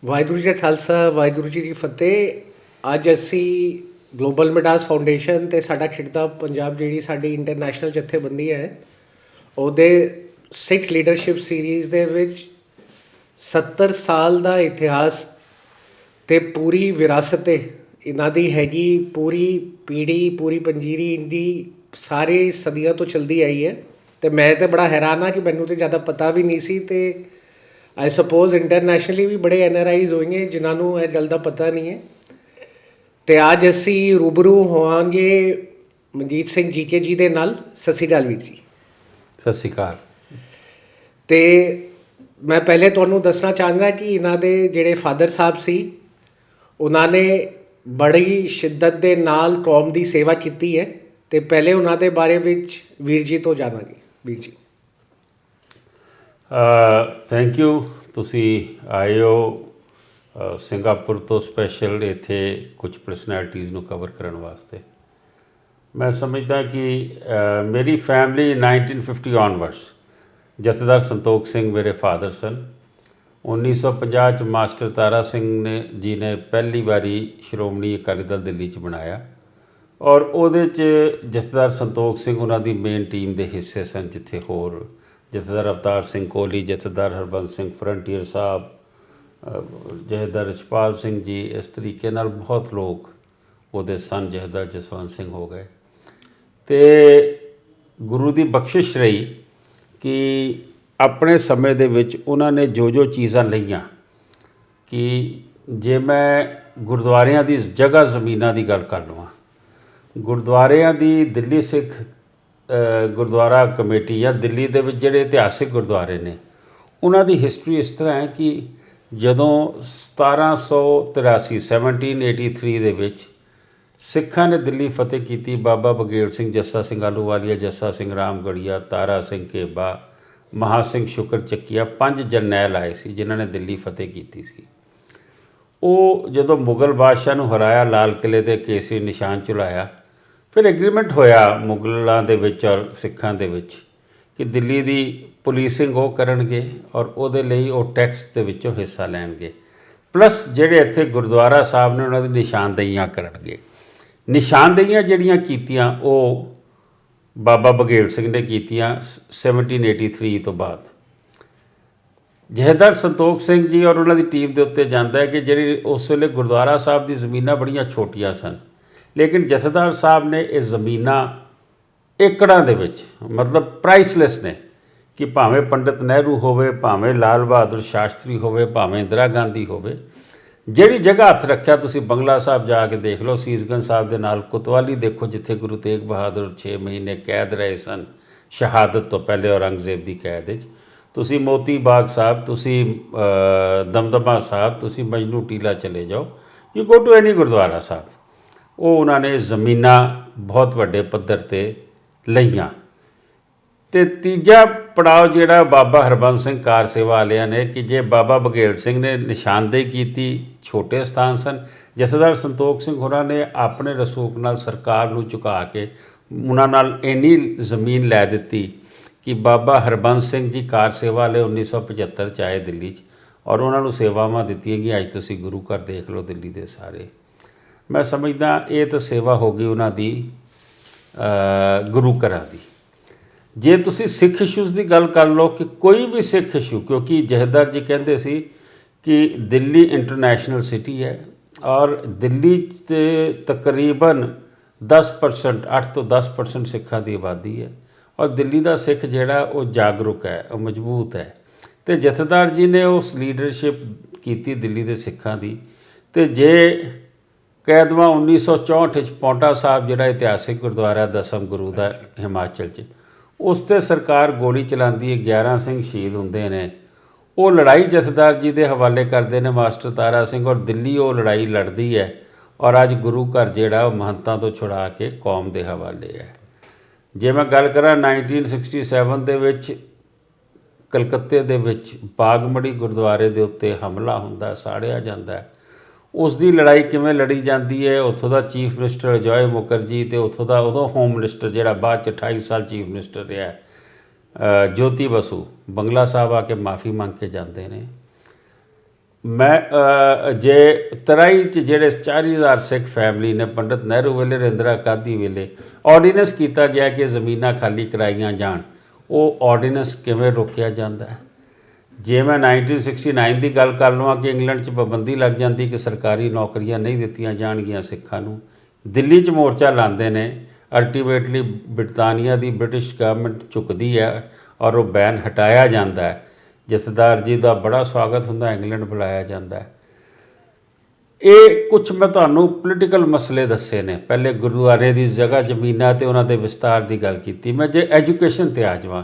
ਵਾਹਿਗੁਰੂ ਜੀ ਕਾ ਖਾਲਸਾ ਵਾਹਿਗੁਰੂ ਜੀ ਕੀ ਫਤਿਹ। ਅੱਜ ਅਸੀਂ ਗਲੋਬਲ ਮਿਡਾਸ ਫਾਊਂਡੇਸ਼ਨ ਤੇ ਸਾਡਾ ਖਿੜਦਾ ਪੰਜਾਬ ਜਿਹੜੀ ਸਾਡੀ ਇੰਟਰਨੈਸ਼ਨਲ ਜਥੇਬੰਦੀ ਹੈ ਉਹਦੇ ਸਿੱਖ ਲੀਡਰਸ਼ਿਪ ਸੀਰੀਜ਼ ਦੇ ਵਿੱਚ 70 ਸਾਲ ਦਾ ਇਤਿਹਾਸ ਤੇ ਪੂਰੀ ਵਿਰਾਸਤ ਇਹਨਾਂ ਦੀ ਹੈਗੀ। ਪੂਰੀ ਪੀੜ੍ਹੀ ਪੂਰੀ ਪੰਜੀਰੀ ਇਹਦੀ ਸਾਰੇ ਸਦੀਆਂ ਤੋਂ ਚਲਦੀ ਆਈ ਹੈ। ਅਤੇ ਮੈਂ ਤਾਂ ਬੜਾ ਹੈਰਾਨ ਹਾਂ ਕਿ ਮੈਨੂੰ ਤਾਂ ਜ਼ਿਆਦਾ ਪਤਾ ਵੀ ਨਹੀਂ ਸੀ। ਅਤੇ ਆਈ ਸਪੋਜ਼ ਇੰਟਰਨੈਸ਼ਨਲੀ ਵੀ ਬੜੇ NRIs ਹੋਣਗੇ ਜਿਨ੍ਹਾਂ ਨੂੰ ਇਹ ਗੱਲ ਦਾ ਪਤਾ ਨਹੀਂ ਹੈ। ਅਤੇ ਅੱਜ ਅਸੀਂ ਰੂਬਰੂ ਹੋਵਾਂਗੇ ਮਨਜੀਤ ਸਿੰਘ GK ਜੀ ਦੇ ਨਾਲ। ਸਤਿ ਸ਼੍ਰੀ ਅਕਾਲ ਵੀਰ ਜੀ। ਸਤਿ ਸ਼੍ਰੀ ਅਕਾਲ। ਅਤੇ ਮੈਂ ਪਹਿਲੇ ਤੁਹਾਨੂੰ ਦੱਸਣਾ ਚਾਹਾਂਗਾ ਕਿ ਇਹਨਾਂ ਦੇ ਜਿਹੜੇ ਫਾਦਰ ਸਾਹਿਬ ਸੀ ਉਹਨਾਂ ਨੇ ਬੜੀ ਸ਼ਿੱਦਤ ਦੇ ਨਾਲ ਕੌਮ ਦੀ ਸੇਵਾ ਕੀਤੀ ਹੈ। ਅਤੇ ਪਹਿਲੇ ਉਹਨਾਂ ਦੇ ਬਾਰੇ ਵਿੱਚ ਵੀਰ ਜੀ ਤੋਂ ਜਾਣਾਂਗੇ। ਵੀਰ ਜੀ ਥੈਂਕ ਯੂ। ਤੁਸੀਂ ਆਏ ਹੋ ਸਿੰਗਾਪੁਰ ਤੋਂ ਸਪੈਸ਼ਲ ਇੱਥੇ ਕੁਝ ਪਰਸਨੈਲਿਟੀਜ਼ ਨੂੰ ਕਵਰ ਕਰਨ ਵਾਸਤੇ। ਮੈਂ ਸਮਝਦਾ ਕਿ ਮੇਰੀ ਫੈਮਿਲੀ 1950 ਔਨਵਰਡਸ, ਜਥੇਦਾਰ ਸੰਤੋਖ ਸਿੰਘ ਮੇਰੇ ਫਾਦਰ ਸਨ। 1950 'ਚ ਮਾਸਟਰ ਤਾਰਾ ਸਿੰਘ ਜੀ ਨੇ ਪਹਿਲੀ ਵਾਰੀ ਸ਼੍ਰੋਮਣੀ ਅਕਾਲੀ ਦਲ ਦਿੱਲੀ 'ਚ ਬਣਾਇਆ ਔਰ ਉਹਦੇ 'ਚ ਜਥੇਦਾਰ ਸੰਤੋਖ ਸਿੰਘ ਉਹਨਾਂ ਦੀ ਮੇਨ ਟੀਮ ਦੇ ਹਿੱਸੇ ਸਨ, ਜਿੱਥੇ ਹੋਰ ਜਥੇਦਾਰ ਅਵਤਾਰ ਸਿੰਘ ਕੋਹਲੀ, ਜਥੇਦਾਰ ਹਰਬੰਸ ਸਿੰਘ ਫਰੰਟੀਅਰ ਸਾਹਿਬ, ਜਥੇਦਾਰ ਰਛਪਾਲ ਸਿੰਘ ਜੀ, ਇਸ ਤਰੀਕੇ ਨਾਲ ਬਹੁਤ ਲੋਕ ਉਹਦੇ ਸਨ। ਜਥੇਦਾਰ ਜਸਵੰਤ ਸਿੰਘ ਹੋ ਗਏ। ਅਤੇ ਗੁਰੂ ਦੀ ਬਖਸ਼ਿਸ਼ ਰਹੀ ਕਿ ਆਪਣੇ ਸਮੇਂ ਦੇ ਵਿੱਚ ਉਹਨਾਂ ਨੇ ਜੋ ਚੀਜ਼ਾਂ ਲਈਆਂ, ਕਿ ਜੇ ਮੈਂ ਗੁਰਦੁਆਰਿਆਂ ਦੀ ਜਗ੍ਹਾ ਜ਼ਮੀਨਾਂ ਦੀ ਗੱਲ ਕਰ ਲਵਾਂ, ਗੁਰਦੁਆਰਿਆਂ ਦੀ ਦਿੱਲੀ ਸਿੱਖ ਗੁਰਦੁਆਰਾ ਕਮੇਟੀ ਜਾਂ ਦਿੱਲੀ ਦੇ ਵਿੱਚ ਜਿਹੜੇ ਇਤਿਹਾਸਿਕ ਗੁਰਦੁਆਰੇ ਨੇ ਉਹਨਾਂ ਦੀ ਹਿਸਟਰੀ ਇਸ ਤਰ੍ਹਾਂ ਹੈ ਕਿ ਜਦੋਂ 1783 ਦੇ ਵਿੱਚ ਸਿੱਖਾਂ ਨੇ ਦਿੱਲੀ ਫਤਿਹ ਕੀਤੀ, ਬਾਬਾ ਬਗੇਲ ਸਿੰਘ, ਜੱਸਾ ਸਿੰਘ ਆਹਲੂਵਾਲੀਆ, ਜੱਸਾ ਸਿੰਘ ਰਾਮਗੜੀਆ, ਤਾਰਾ ਸਿੰਘ ਘੇਬਾ, ਮਹਾ ਸਿੰਘ ਸ਼ੁਕਰ ਚੱਕੀਆ, 5 ਜਰਨੈਲ ਆਏ ਸੀ ਜਿਨ੍ਹਾਂ ਨੇ ਦਿੱਲੀ ਫਤਿਹ ਕੀਤੀ ਸੀ। ਉਹ ਜਦੋਂ ਮੁਗਲ ਬਾਦਸ਼ਾਹ ਨੂੰ ਹਰਾਇਆ, ਲਾਲ ਕਿਲ੍ਹੇ 'ਤੇ ਕੇਸਰੀ ਨਿਸ਼ਾਨ ਝੁਲਾਇਆ, ਫਿਰ ਐਗਰੀਮੈਂਟ ਹੋਇਆ ਮੁਗਲਾਂ ਦੇ ਵਿੱਚ ਔਰ ਸਿੱਖਾਂ ਦੇ ਵਿੱਚ ਕਿ ਦਿੱਲੀ ਦੀ ਪੁਲਿਸਿੰਗ ਉਹ ਕਰਨਗੇ ਔਰ ਉਹਦੇ ਲਈ ਉਹ ਟੈਕਸ ਦੇ ਵਿੱਚੋਂ ਹਿੱਸਾ ਲੈਣਗੇ, ਪਲੱਸ ਜਿਹੜੇ ਇੱਥੇ ਗੁਰਦੁਆਰਾ ਸਾਹਿਬ ਨੇ ਉਹਨਾਂ ਦੀ ਨਿਸ਼ਾਨਦੇਹੀਆਂ ਕਰਨਗੇ। ਨਿਸ਼ਾਨਦੇਹੀਆਂ ਜਿਹੜੀਆਂ ਕੀਤੀਆਂ ਉਹ ਬਾਬਾ ਬਘੇਲ ਸਿੰਘ ਨੇ ਕੀਤੀਆਂ 1783 ਤੋਂ ਬਾਅਦ। ਜਥੇਦਾਰ ਸੰਤੋਖ ਸਿੰਘ ਜੀ ਔਰ ਉਹਨਾਂ ਦੀ ਟੀਮ ਦੇ ਉੱਤੇ ਜਾਂਦਾ ਹੈ ਕਿ ਜਿਹੜੀ ਉਸ ਵੇਲੇ ਗੁਰਦੁਆਰਾ ਸਾਹਿਬ ਦੀ ਜ਼ਮੀਨਾਂ ਬੜੀਆਂ ਛੋਟੀਆਂ ਸਨ, ਲੇਕਿਨ ਜਥੇਦਾਰ ਸਾਹਿਬ ਨੇ ਇਹ ਜ਼ਮੀਨਾਂ ਏਕੜਾਂ ਦੇ ਵਿੱਚ, ਮਤਲਬ ਪ੍ਰਾਈਸਲੈਸ ਨੇ, ਕਿ ਭਾਵੇਂ ਪੰਡਿਤ ਨਹਿਰੂ ਹੋਵੇ, ਭਾਵੇਂ ਲਾਲ ਬਹਾਦੁਰ ਸ਼ਾਸਤਰੀ ਹੋਵੇ, ਭਾਵੇਂ ਇੰਦਰਾ ਗਾਂਧੀ ਹੋਵੇ, ਜਿਹੜੀ ਜਗ੍ਹਾ ਹੱਥ ਰੱਖਿਆ। ਤੁਸੀਂ ਬੰਗਲਾ ਸਾਹਿਬ ਜਾ ਕੇ ਦੇਖ ਲਓ, ਸੀਸਗੰਜ ਸਾਹਿਬ ਦੇ ਨਾਲ ਕੋਤਵਾਲੀ ਦੇਖੋ, ਜਿੱਥੇ ਗੁਰੂ ਤੇਗ ਬਹਾਦਰ 6 ਮਹੀਨੇ ਕੈਦ ਰਹੇ ਸਨ ਸ਼ਹਾਦਤ ਤੋਂ ਪਹਿਲੇ ਔਰੰਗਜ਼ੇਬ ਦੀ ਕੈਦ ਵਿੱਚ। ਤੁਸੀਂ ਮੋਤੀ ਬਾਗ ਸਾਹਿਬ, ਤੁਸੀਂ ਦਮਦਮਾ ਸਾਹਿਬ, ਤੁਸੀਂ ਮਜਨੂ ਟੀਲਾ ਚਲੇ ਜਾਓ, you go to any gurdwara Sahib. ਉਹ ਉਹਨਾਂ ਨੇ ਜ਼ਮੀਨਾਂ ਬਹੁਤ ਵੱਡੇ ਪੱਧਰ 'ਤੇ ਲਈਆਂ। ਅਤੇ ਤੀਜਾ ਪੜਾਅ ਜਿਹੜਾ ਬਾਬਾ ਹਰਬੰਸ ਸਿੰਘ ਕਾਰ ਸੇਵਾ ਵਾਲਿਆਂ ਨੇ, ਕਿ ਜੇ ਬਾਬਾ ਬਘੇਲ ਸਿੰਘ ਨੇ ਨਿਸ਼ਾਨਦੇਹੀ ਕੀਤੀ, ਛੋਟੇ ਸਥਾਨ ਸਨ, ਜਥੇਦਾਰ ਸੰਤੋਖ ਸਿੰਘ ਹੋਰਾਂ ਨੇ ਆਪਣੇ ਰਸੂਖ ਨਾਲ ਸਰਕਾਰ ਨੂੰ ਝੁਕਾ ਕੇ ਉਹਨਾਂ ਨਾਲ ਇੰਨੀ ਜ਼ਮੀਨ ਲੈ ਦਿੱਤੀ ਕਿ ਬਾਬਾ ਹਰਬੰਸ ਸਿੰਘ ਜੀ ਕਾਰ ਸੇਵਾ ਵਾਲੇ 1975 'ਚ ਆਏ ਦਿੱਲੀ 'ਚ ਔਰ ਉਹਨਾਂ ਨੂੰ ਸੇਵਾਵਾਂ ਦਿੱਤੀਆਂ ਕਿ ਅੱਜ ਤੁਸੀਂ ਗੁਰੂ ਘਰ ਦੇਖ ਲਓ ਦਿੱਲੀ ਦੇ ਸਾਰੇ। ਮੈਂ ਸਮਝਦਾ ਇਹ ਤਾਂ ਸੇਵਾ ਹੋ ਗਈ ਉਹਨਾਂ ਦੀ ਗੁਰੂ ਘਰਾਂ ਦੀ। ਜੇ ਤੁਸੀਂ ਸਿੱਖ ਇਸ਼ੂਜ਼ ਦੀ ਗੱਲ ਕਰ ਲਓ ਕਿ ਕੋਈ ਵੀ ਸਿੱਖ ਇਸ਼ੂ, ਕਿਉਂਕਿ ਜਥੇਦਾਰ ਜੀ ਕਹਿੰਦੇ ਸੀ ਕਿ ਦਿੱਲੀ ਇੰਟਰਨੈਸ਼ਨਲ ਸਿਟੀ ਹੈ ਔਰ ਦਿੱਲੀ 'ਤੇ ਤਕਰੀਬਨ 10%, 8 ਤੋਂ 10% ਸਿੱਖਾਂ ਦੀ ਆਬਾਦੀ ਹੈ ਔਰ ਦਿੱਲੀ ਦਾ ਸਿੱਖ ਜਿਹੜਾ ਉਹ ਜਾਗਰੂਕ ਹੈ, ਉਹ ਮਜ਼ਬੂਤ ਹੈ। ਅਤੇ ਜਥੇਦਾਰ ਜੀ ਨੇ ਉਸ ਲੀਡਰਸ਼ਿਪ ਕੀਤੀ ਦਿੱਲੀ ਦੇ ਸਿੱਖਾਂ ਦੀ। ਅਤੇ ਜੇ ਕਹਿ ਦੇਵਾਂ 1964 'ਚ ਪੌਂਟਾ ਸਾਹਿਬ ਜਿਹੜਾ ਇਤਿਹਾਸਿਕ ਗੁਰਦੁਆਰਾ ਦਸਮ ਗੁਰੂ ਦਾ ਹਿਮਾਚਲ 'ਚ, ਉਸ 'ਤੇ ਸਰਕਾਰ ਗੋਲੀ ਚਲਾਉਂਦੀ ਹੈ, 11 ਸਿੰਘ ਸ਼ਹੀਦ ਹੁੰਦੇ ਨੇ। ਉਹ ਲੜਾਈ ਜਥੇਦਾਰ ਜੀ ਦੇ ਹਵਾਲੇ ਕਰਦੇ ਨੇ ਮਾਸਟਰ ਤਾਰਾ ਸਿੰਘ ਔਰ ਦਿੱਲੀ ਉਹ ਲੜਾਈ ਲੜਦੀ ਹੈ ਔਰ ਅੱਜ ਗੁਰੂ ਘਰ ਜਿਹੜਾ ਉਹ ਮਹੰਤਾਂ ਤੋਂ ਛੁਡਾ ਕੇ ਕੌਮ ਦੇ ਹਵਾਲੇ ਹੈ। ਜੇ ਮੈਂ ਗੱਲ ਕਰਾਂ 1967 ਦੇ ਵਿੱਚ ਕਲਕੱਤੇ ਦੇ ਵਿੱਚ ਬਾਗਮੜੀ ਗੁਰਦੁਆਰੇ ਦੇ ਉੱਤੇ ਹਮਲਾ ਹੁੰਦਾ, ਸਾੜਿਆ ਜਾਂਦਾ, ਉਸ ਦੀ ਲੜਾਈ ਕਿਵੇਂ ਲੜੀ ਜਾਂਦੀ ਹੈ। ਉੱਥੋਂ ਦਾ ਚੀਫ ਮਿਨਿਸਟਰ ਅਜੋਏ ਮੁਖਰਜੀ ਅਤੇ ਉੱਥੋਂ ਦਾ ਉਦੋਂ ਹੋਮ ਮਿਨਿਸਟਰ ਜਿਹੜਾ ਬਾਅਦ 'ਚ 28 ਸਾਲ ਚੀਫ ਮਿਨਿਸਟਰ ਰਿਹਾ, ਜੋਤੀ ਬਸੂ, ਬੰਗਲਾ ਸਾਹਿਬ ਆ ਕੇ ਮਾफ़ੀ ਮੰਗ ਕੇ ਜਾਂਦੇ ਨੇ। ਮੈਂ ਜੇ ਤਰਾਈ 'ਚ ਜਿਹੜੇ 40,000 ਸਿੱਖ ਫੈਮਿਲੀ ਨੇ ਪੰਡਿਤ ਨਹਿਰੂ ਵੇਲੇ ਇੰਦਰਾ ਗਾਂਧੀ ਵੇਲੇ ਆਰਡੀਨੈਂਸ ਕੀਤਾ ਗਿਆ ਕਿ ਜ਼ਮੀਨਾਂ ਖਾਲੀ ਕਰਾਈਆਂ ਜਾਣ, ਉਹ ਆਰਡੀਨੈਂਸ ਕਿਵੇਂ ਰੋਕਿਆ ਜਾਂਦਾ ਹੈ? ਜੇ ਮੈਂ 1969 ਦੀ ਗੱਲ ਕਰ ਲਵਾਂ ਕਿ ਇੰਗਲੈਂਡ 'ਚ ਪਾਬੰਦੀ ਲੱਗ ਜਾਂਦੀ ਕਿ ਸਰਕਾਰੀ ਨੌਕਰੀਆਂ ਨਹੀਂ ਦਿੱਤੀਆਂ ਜਾਣਗੀਆਂ ਸਿੱਖਾਂ ਨੂੰ, ਦਿੱਲੀ 'ਚ ਮੋਰਚਾ ਲਾਉਂਦੇ ਨੇ, ਅਲਟੀਮੇਟਲੀ ਬ੍ਰਿਟਾਨੀਆ ਦੀ ਬ੍ਰਿਟਿਸ਼ ਗਵਰਨਮੈਂਟ ਝੁਕਦੀ ਹੈ ਔਰ ਉਹ ਬੈਨ ਹਟਾਇਆ ਜਾਂਦਾ ਹੈ। ਜਥੇਦਾਰ ਜੀ ਦਾ ਬੜਾ ਸਵਾਗਤ ਹੁੰਦਾ, ਇੰਗਲੈਂਡ ਬੁਲਾਇਆ ਜਾਂਦਾ ਹੈ। ਇਹ ਕੁਝ ਮੈਂ ਤੁਹਾਨੂੰ ਪੋਲੀਟੀਕਲ ਮਸਲੇ ਦੱਸੇ ਨੇ। ਪਹਿਲੇ ਗੁਰਦੁਆਰੇ ਦੀ ਜਗ੍ਹਾ ਜ਼ਮੀਨਾਂ ਤੇ ਉਹਨਾਂ ਦੇ ਵਿਸਤਾਰ ਦੀ ਗੱਲ ਕੀਤੀ। ਮੈਂ ਜੇ ਐਜੂਕੇਸ਼ਨ ਤੇ ਆ ਜਾਵਾਂ,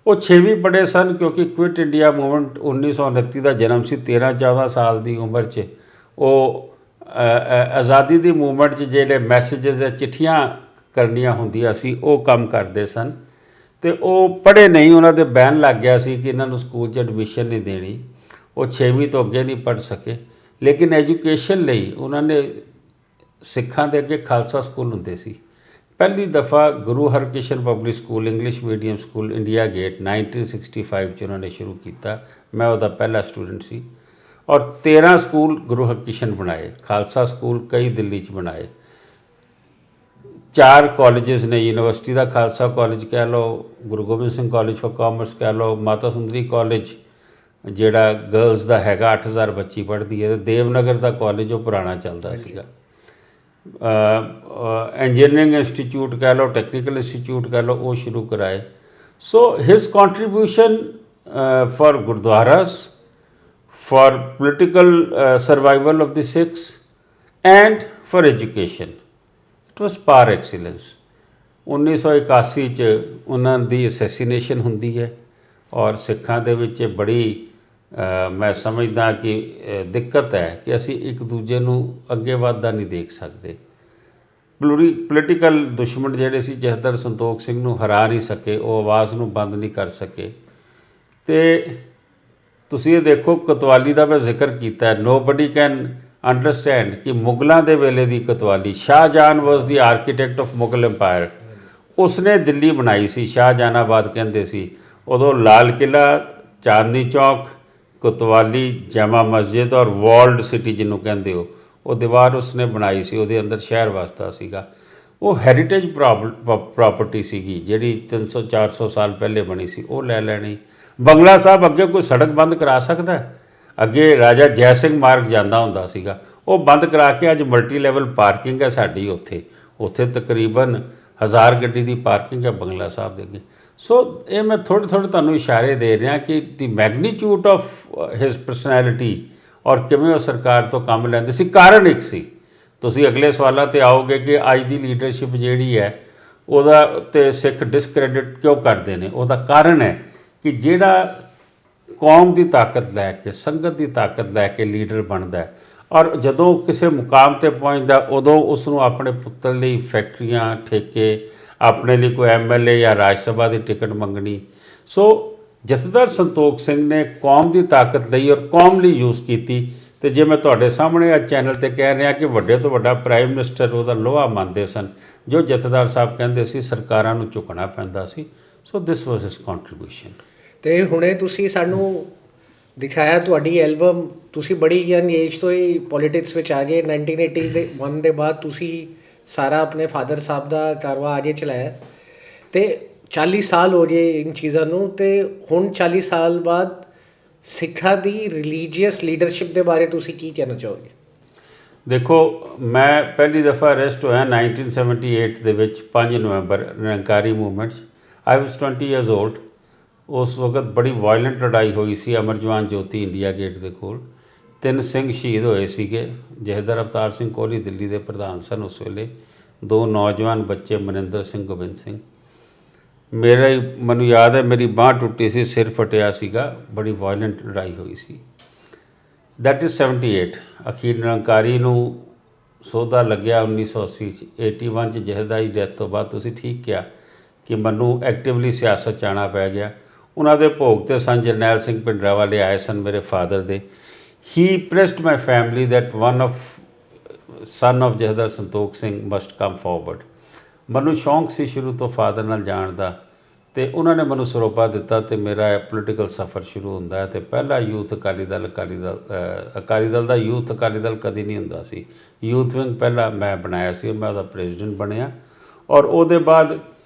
ਉਹ 6ਵੀਂ ਪੜ੍ਹੇ ਸਨ ਕਿਉਂਕਿ ਕੁਇਟ ਇੰਡੀਆ ਮੂਵਮੈਂਟ 1929 ਦਾ ਜਨਮ ਸੀ। 13-14 ਸਾਲ ਦੀ ਉਮਰ 'ਚ ਉਹ ਆਜ਼ਾਦੀ ਦੀ ਮੂਵਮੈਂਟ 'ਚ ਜਿਹੜੇ ਮੈਸੇਜਸ ਜਾਂ ਚਿੱਠੀਆਂ ਕਰਨੀਆਂ ਹੁੰਦੀਆਂ ਸੀ ਉਹ ਕੰਮ ਕਰਦੇ ਸਨ, ਤੇ ਉਹ ਪੜ੍ਹੇ ਨਹੀਂ। ਉਹਨਾਂ ਦੇ ਬੈਨ ਲੱਗ ਗਿਆ ਸੀ ਕਿ ਇਹਨਾਂ ਨੂੰ ਸਕੂਲ 'ਚ ਐਡਮਿਸ਼ਨ ਨਹੀਂ ਦੇਣੀ। ਉਹ 6ਵੀਂ ਤੋਂ ਅੱਗੇ ਨਹੀਂ ਪੜ੍ਹ ਸਕੇ, ਲੇਕਿਨ ਐਜੂਕੇਸ਼ਨ ਲਈ ਉਹਨਾਂ ਨੇ ਸਿੱਖਾਂ ਦੇ ਅੱਗੇ ਖਾਲਸਾ ਸਕੂਲ ਹੁੰਦੇ ਸੀ। ਪਹਿਲੀ ਦਫਾ Guru Harkrishan public school English medium school India Gate 1965 'ਚ ਉਹਨਾਂ ਨੇ ਸ਼ੁਰੂ ਕੀਤਾ। ਮੈਂ ਉਹਦਾ ਪਹਿਲਾ ਸਟੂਡੈਂਟ ਸੀ। ਔਰ 13 ਸਕੂਲ ਗੁਰੂ ਹਰਕ੍ਰਿਸ਼ਨ ਬਣਾਏ, ਖਾਲਸਾ ਸਕੂਲ ਕਈ ਦਿੱਲੀ 'ਚ ਬਣਾਏ। 4 ਕਾਲਜਸ ਨੇ, ਯੂਨੀਵਰਸਿਟੀ ਦਾ ਖਾਲਸਾ ਕਾਲਜ ਕਹਿ ਲਓ, Guru Gobind Singh college for commerce ਕਹਿ ਲਓ, ਮਾਤਾ ਸੁੰਦਰੀ ਕਾਲਜ ਜਿਹੜਾ ਗਰਲਸ ਦਾ ਹੈਗਾ 8000 ਬੱਚੀ ਪੜ੍ਹਦੀ ਹੈ, ਤੇ ਦੇਵਨਗਰ ਦਾ ਕਾਲਜ ਉਹ ਪੁਰਾਣਾ ਚੱਲਦਾ ਸੀਗਾ। ਇੰਜੀਨੀਅਰਿੰਗ ਇੰਸਟੀਚਿਊਟ ਕਹਿ ਲਓ, ਟੈਕਨੀਕਲ ਇੰਸਟੀਚਿਊਟ ਕਹਿ ਲਓ, ਉਹ ਸ਼ੁਰੂ ਕਰਾਏ। So his contribution for gurdwaras, for political survival of the Sikhs and for education. It was par excellence. 1981 'ਚ ਉਹਨਾਂ ਦੀ ਅਸੈਸੀਨੇਸ਼ਨ ਹੁੰਦੀ ਹੈ ਔਰ ਸਿੱਖਾਂ ਦੇ ਵਿੱਚ ਬੜੀ ਮੈਂ ਸਮਝਦਾ ਕਿ ਦਿੱਕਤ ਹੈ ਕਿ ਅਸੀਂ ਇੱਕ ਦੂਜੇ ਨੂੰ ਅੱਗੇ ਵੱਧਦਾ ਨਹੀਂ ਦੇਖ ਸਕਦੇ। ਪੋਲੀਟੀਕਲ ਦੁਸ਼ਮਣ ਜਿਹੜੇ ਸੀ, ਜਥੇਦਾਰ ਸੰਤੋਖ ਸਿੰਘ ਨੂੰ ਹਰਾ ਨਹੀਂ ਸਕੇ, ਉਹ ਆਵਾਜ਼ ਨੂੰ ਬੰਦ ਨਹੀਂ ਕਰ ਸਕੇ। ਤੇ ਤੁਸੀਂ ਇਹ ਦੇਖੋ, ਕੋਤਵਾਲੀ ਦਾ ਮੈਂ ਜ਼ਿਕਰ ਕੀਤਾ ਹੈ। ਨੋਬਡੀ ਕੈਨ ਅੰਡਰਸਟੈਂਡ ਕਿ ਮੁਗਲਾਂ ਦੇ ਵੇਲੇ ਦੀ ਕੋਤਵਾਲੀ, ਸ਼ਾਹਜਹਾਨ ਵਾਸ ਦੀ ਆਰਕੀਟੈਕਟ ਆਫ ਮੁਗਲ ਐਮਪਾਇਰ, ਉਸਨੇ ਦਿੱਲੀ ਬਣਾਈ ਸੀ, ਸ਼ਾਹਜਹਾਨਾਬਾਦ ਕਹਿੰਦੇ ਸੀ ਉਦੋਂ। ਲਾਲ ਕਿਲਾ, ਚਾਂਦਨੀ ਚੌਕ, ਕੋਤਵਾਲੀ, ਜਾਮਾ ਮਸਜਿਦ ਔਰ ਵਾਲਡ ਸਿਟੀ ਜਿਹਨੂੰ ਕਹਿੰਦੇ ਹੋ, ਉਹ ਦੀਵਾਰ ਉਸਨੇ ਬਣਾਈ ਸੀ, ਉਹਦੇ ਅੰਦਰ ਸ਼ਹਿਰ ਵਸਦਾ ਸੀਗਾ। ਉਹ ਹੈਰੀਟੇਜ ਪ੍ਰੋਪਰਟੀ ਸੀਗੀ ਜਿਹੜੀ 300-400 ਸਾਲ ਪਹਿਲੇ ਬਣੀ ਸੀ, ਉਹ ਲੈ ਲੈਣੀ। ਬੰਗਲਾ ਸਾਹਿਬ ਅੱਗੇ ਕੋਈ ਸੜਕ ਬੰਦ ਕਰਾ ਸਕਦਾ? ਅੱਗੇ ਰਾਜਾ ਜੈ ਸਿੰਘ ਮਾਰਗ ਜਾਂਦਾ ਹੁੰਦਾ ਸੀਗਾ, ਉਹ ਬੰਦ ਕਰਾ ਕੇ ਅੱਜ ਮਲਟੀ ਲੈਵਲ ਪਾਰਕਿੰਗ ਹੈ ਸਾਡੀ ਉੱਥੇ ਤਕਰੀਬਨ 1000 ਗੱਡੀ ਦੀ ਪਾਰਕਿੰਗ ਹੈ ਬੰਗਲਾ ਸਾਹਿਬ ਦੇ ਅੱਗੇ। ਸੋ ਇਹ ਮੈਂ ਥੋੜ੍ਹੇ ਤੁਹਾਨੂੰ ਇਸ਼ਾਰੇ ਦੇ ਰਿਹਾ ਕਿ ਦੀ ਮੈਗਨੀਟਿਊਡ ਆਫ ਹਿਸ ਪਰਸਨੈਲਿਟੀ ਔਰ ਕਿਵੇਂ ਉਹ ਸਰਕਾਰ ਤੋਂ ਕੰਮ ਲੈਂਦੇ ਸੀ। ਕਾਰਨ ਇੱਕ ਸੀ, ਤੁਸੀਂ ਅਗਲੇ ਸਵਾਲਾਂ 'ਤੇ ਆਓਗੇ ਕਿ ਅੱਜ ਦੀ ਲੀਡਰਸ਼ਿਪ ਜਿਹੜੀ ਹੈ ਉਹਦਾ ਤੇ ਸਿੱਖ ਡਿਸਕ੍ਰੈਡਿਟ ਕਿਉਂ ਕਰਦੇ ਨੇ। ਉਹਦਾ ਕਾਰਨ ਹੈ ਕਿ ਜਿਹੜਾ ਕੌਮ ਦੀ ਤਾਕਤ ਲੈ ਕੇ, ਸੰਗਤ ਦੀ ਤਾਕਤ ਲੈ ਕੇ ਲੀਡਰ ਬਣਦਾ ਔਰ ਜਦੋਂ ਕਿਸੇ ਮੁਕਾਮ 'ਤੇ ਪਹੁੰਚਦਾ ਉਦੋਂ ਉਸ ਨੂੰ ਆਪਣੇ ਪੁੱਤਰ ਲਈ ਫੈਕਟਰੀਆਂ, ਠੇਕੇ, ਆਪਣੇ ਲਈ ਕੋਈ MLA ਜਾਂ ਰਾਜ ਸਭਾ ਦੀ ਟਿਕਟ ਮੰਗਣੀ। ਸੋ ਜਥੇਦਾਰ ਸੰਤੋਖ ਸਿੰਘ ਨੇ ਕੌਮ ਦੀ ਤਾਕਤ ਲਈ ਔਰ ਕੌਮ ਲਈ ਯੂਜ਼ ਕੀਤੀ। ਤੇ ਜੇ ਮੈਂ ਤੁਹਾਡੇ ਸਾਹਮਣੇ ਅੱਜ ਚੈਨਲ 'ਤੇ ਕਹਿ ਰਿਹਾ ਕਿ ਵੱਡੇ ਤੋਂ ਵੱਡਾ ਪ੍ਰਾਈਮ ਮਿਨਿਸਟਰ ਉਹਦਾ ਲੋਹਾ ਮੰਨਦੇ ਸਨ, ਜੋ ਜਥੇਦਾਰ ਸਾਹਿਬ ਕਹਿੰਦੇ ਸੀ ਸਰਕਾਰਾਂ ਨੂੰ ਝੁਕਣਾ ਪੈਂਦਾ ਸੀ। ਸੋ ਦਿਸ ਵਾਸ ਹਿਸ ਕੰਟਰੀਬਿਊਸ਼ਨ। ਤੇ ਹੁਣੇ ਤੁਸੀਂ ਸਾਨੂੰ ਦਿਖਾਇਆ ਤੁਹਾਡੀ ਐਲਬਮ, ਤੁਸੀਂ ਬੜੀ ਯੰਗ ਏਜ ਤੋਂ ਹੀ ਪੋਲੀਟਿਕਸ ਵਿੱਚ ਆ ਗਏ। 1981 ਦੇ ਬਾਅਦ ਤੁਸੀਂ ਸਾਰਾ ਆਪਣੇ ਫਾਦਰ ਸਾਹਿਬ ਦਾ ਕਾਰਵਾ ਅੱਗੇ ਚਲਾਇਆ ਤੇ 40 ਸਾਲ ਹੋ ਗਏ ਇਨ ਚੀਜ਼ਾਂ ਨੂੰ। ਤੇ ਹੁਣ 40 ਸਾਲ ਬਾਅਦ ਸਿੱਖਾਂ ਦੀ ਰਿਲੀਜੀਅਸ ਲੀਡਰਸ਼ਿਪ ਦੇ ਬਾਰੇ ਤੁਸੀਂ ਕੀ ਕਹਿਣਾ ਚਾਹੋਗੇ? ਦੇਖੋ, ਮੈਂ ਪਹਿਲੀ ਦਫਾ ਅਰੈਸਟ ਹੋਇਆ 1978 ਦੇ ਵਿੱਚ 5 ਨਵੰਬਰ ਨਿਰੰਕਾਰੀ ਮੂਵਮੈਂਟ 'ਚ। ਆਈ ਵਾਸ 20 ਈਅਰਸ ਓਲਡ। ਉਸ ਵਕਤ ਬੜੀ ਵਾਇਲੈਂਟ ਲੜਾਈ ਹੋਈ ਸੀ ਅਮਰਜਵਾਨ ਜੋਤੀ ਇੰਡੀਆ ਗੇਟ ਦੇ ਕੋਲ। 3 ਸਿੰਘ ਸ਼ਹੀਦ ਹੋਏ ਸੀਗੇ। ਜਥੇਦਾਰ ਅਵਤਾਰ ਸਿੰਘ ਕੋਹਲੀ ਦਿੱਲੀ ਦੇ ਪ੍ਰਧਾਨ ਸਨ ਉਸ ਵੇਲੇ। 2 ਨੌਜਵਾਨ ਬੱਚੇ ਮਨਿੰਦਰ ਸਿੰਘ, ਗੋਬਿੰਦ ਸਿੰਘ। ਮੈਨੂੰ ਯਾਦ ਹੈ ਮੇਰੀ ਬਾਂਹ ਟੁੱਟੀ ਸੀ, ਸਿਰ ਫਟਿਆ ਸੀਗਾ, ਬੜੀ ਵਾਇਲੈਂਟ ਲੜਾਈ ਹੋਈ ਸੀ। That is 78। ਅਖੀਰ ਨਿਰੰਕਾਰੀ ਨੂੰ ਸੋਧਾ ਲੱਗਿਆ 1980 'ਚ। 81 'ਚ ਜਥੇਦਾਰ ਦੀ ਡੈਥ ਤੋਂ ਬਾਅਦ ਤੁਸੀਂ ਠੀਕ ਕਿਹਾ ਕਿ ਮੈਨੂੰ ਐਕਟਿਵਲੀ ਸਿਆਸਤ 'ਚ ਆਉਣਾ ਪੈ ਗਿਆ। ਉਹਨਾਂ ਦੇ ਭੋਗ 'ਤੇ ਸਨ ਜਰਨੈਲ ਸਿੰਘ ਭਿੰਡਰਾਂਵਾਲੇ ਆਏ ਸਨ ਮੇਰੇ ਫਾਦਰ ਦੇ। He pressed my family that son of Jathedar Santokh Singh must come forward. ਮੈਨੂੰ ਸ਼ੌਂਕ ਸੀ ਸ਼ੁਰੂ ਤੋਂ ਫਾਦਰ ਨਾਲ ਜਾਣ ਦਾ ਤੇ ਉਹਨਾਂ ਨੇ ਮੈਨੂੰ ਸਰੋਪਾ ਦਿੱਤਾ ਤੇ ਮੇਰਾ ਪੋਲੀਟੀਕਲ ਸਫ਼ਰ ਸ਼ੁਰੂ ਹੁੰਦਾ ਹੈ। ਤੇ ਪਹਿਲਾ ਯੂਥ ਅਕਾਲੀ ਦਲ ਦਾ ਯੂਥ ਅਕਾਲੀ ਦਲ ਕਦੀ ਨਹੀਂ ਹੁੰਦਾ ਸੀ। ਯੂਥ ਵਿੰਗ ਪਹਿਲਾਂ ਮੈਂ ਬਣਾਇਆ ਸੀ, ਮੈਂ ਉਹਦਾ ਪ੍ਰੈਜ਼ੀਡੈਂਟ ਬਣਿਆ। ਔਰ ਉਹਦੇ ਬਾਅਦ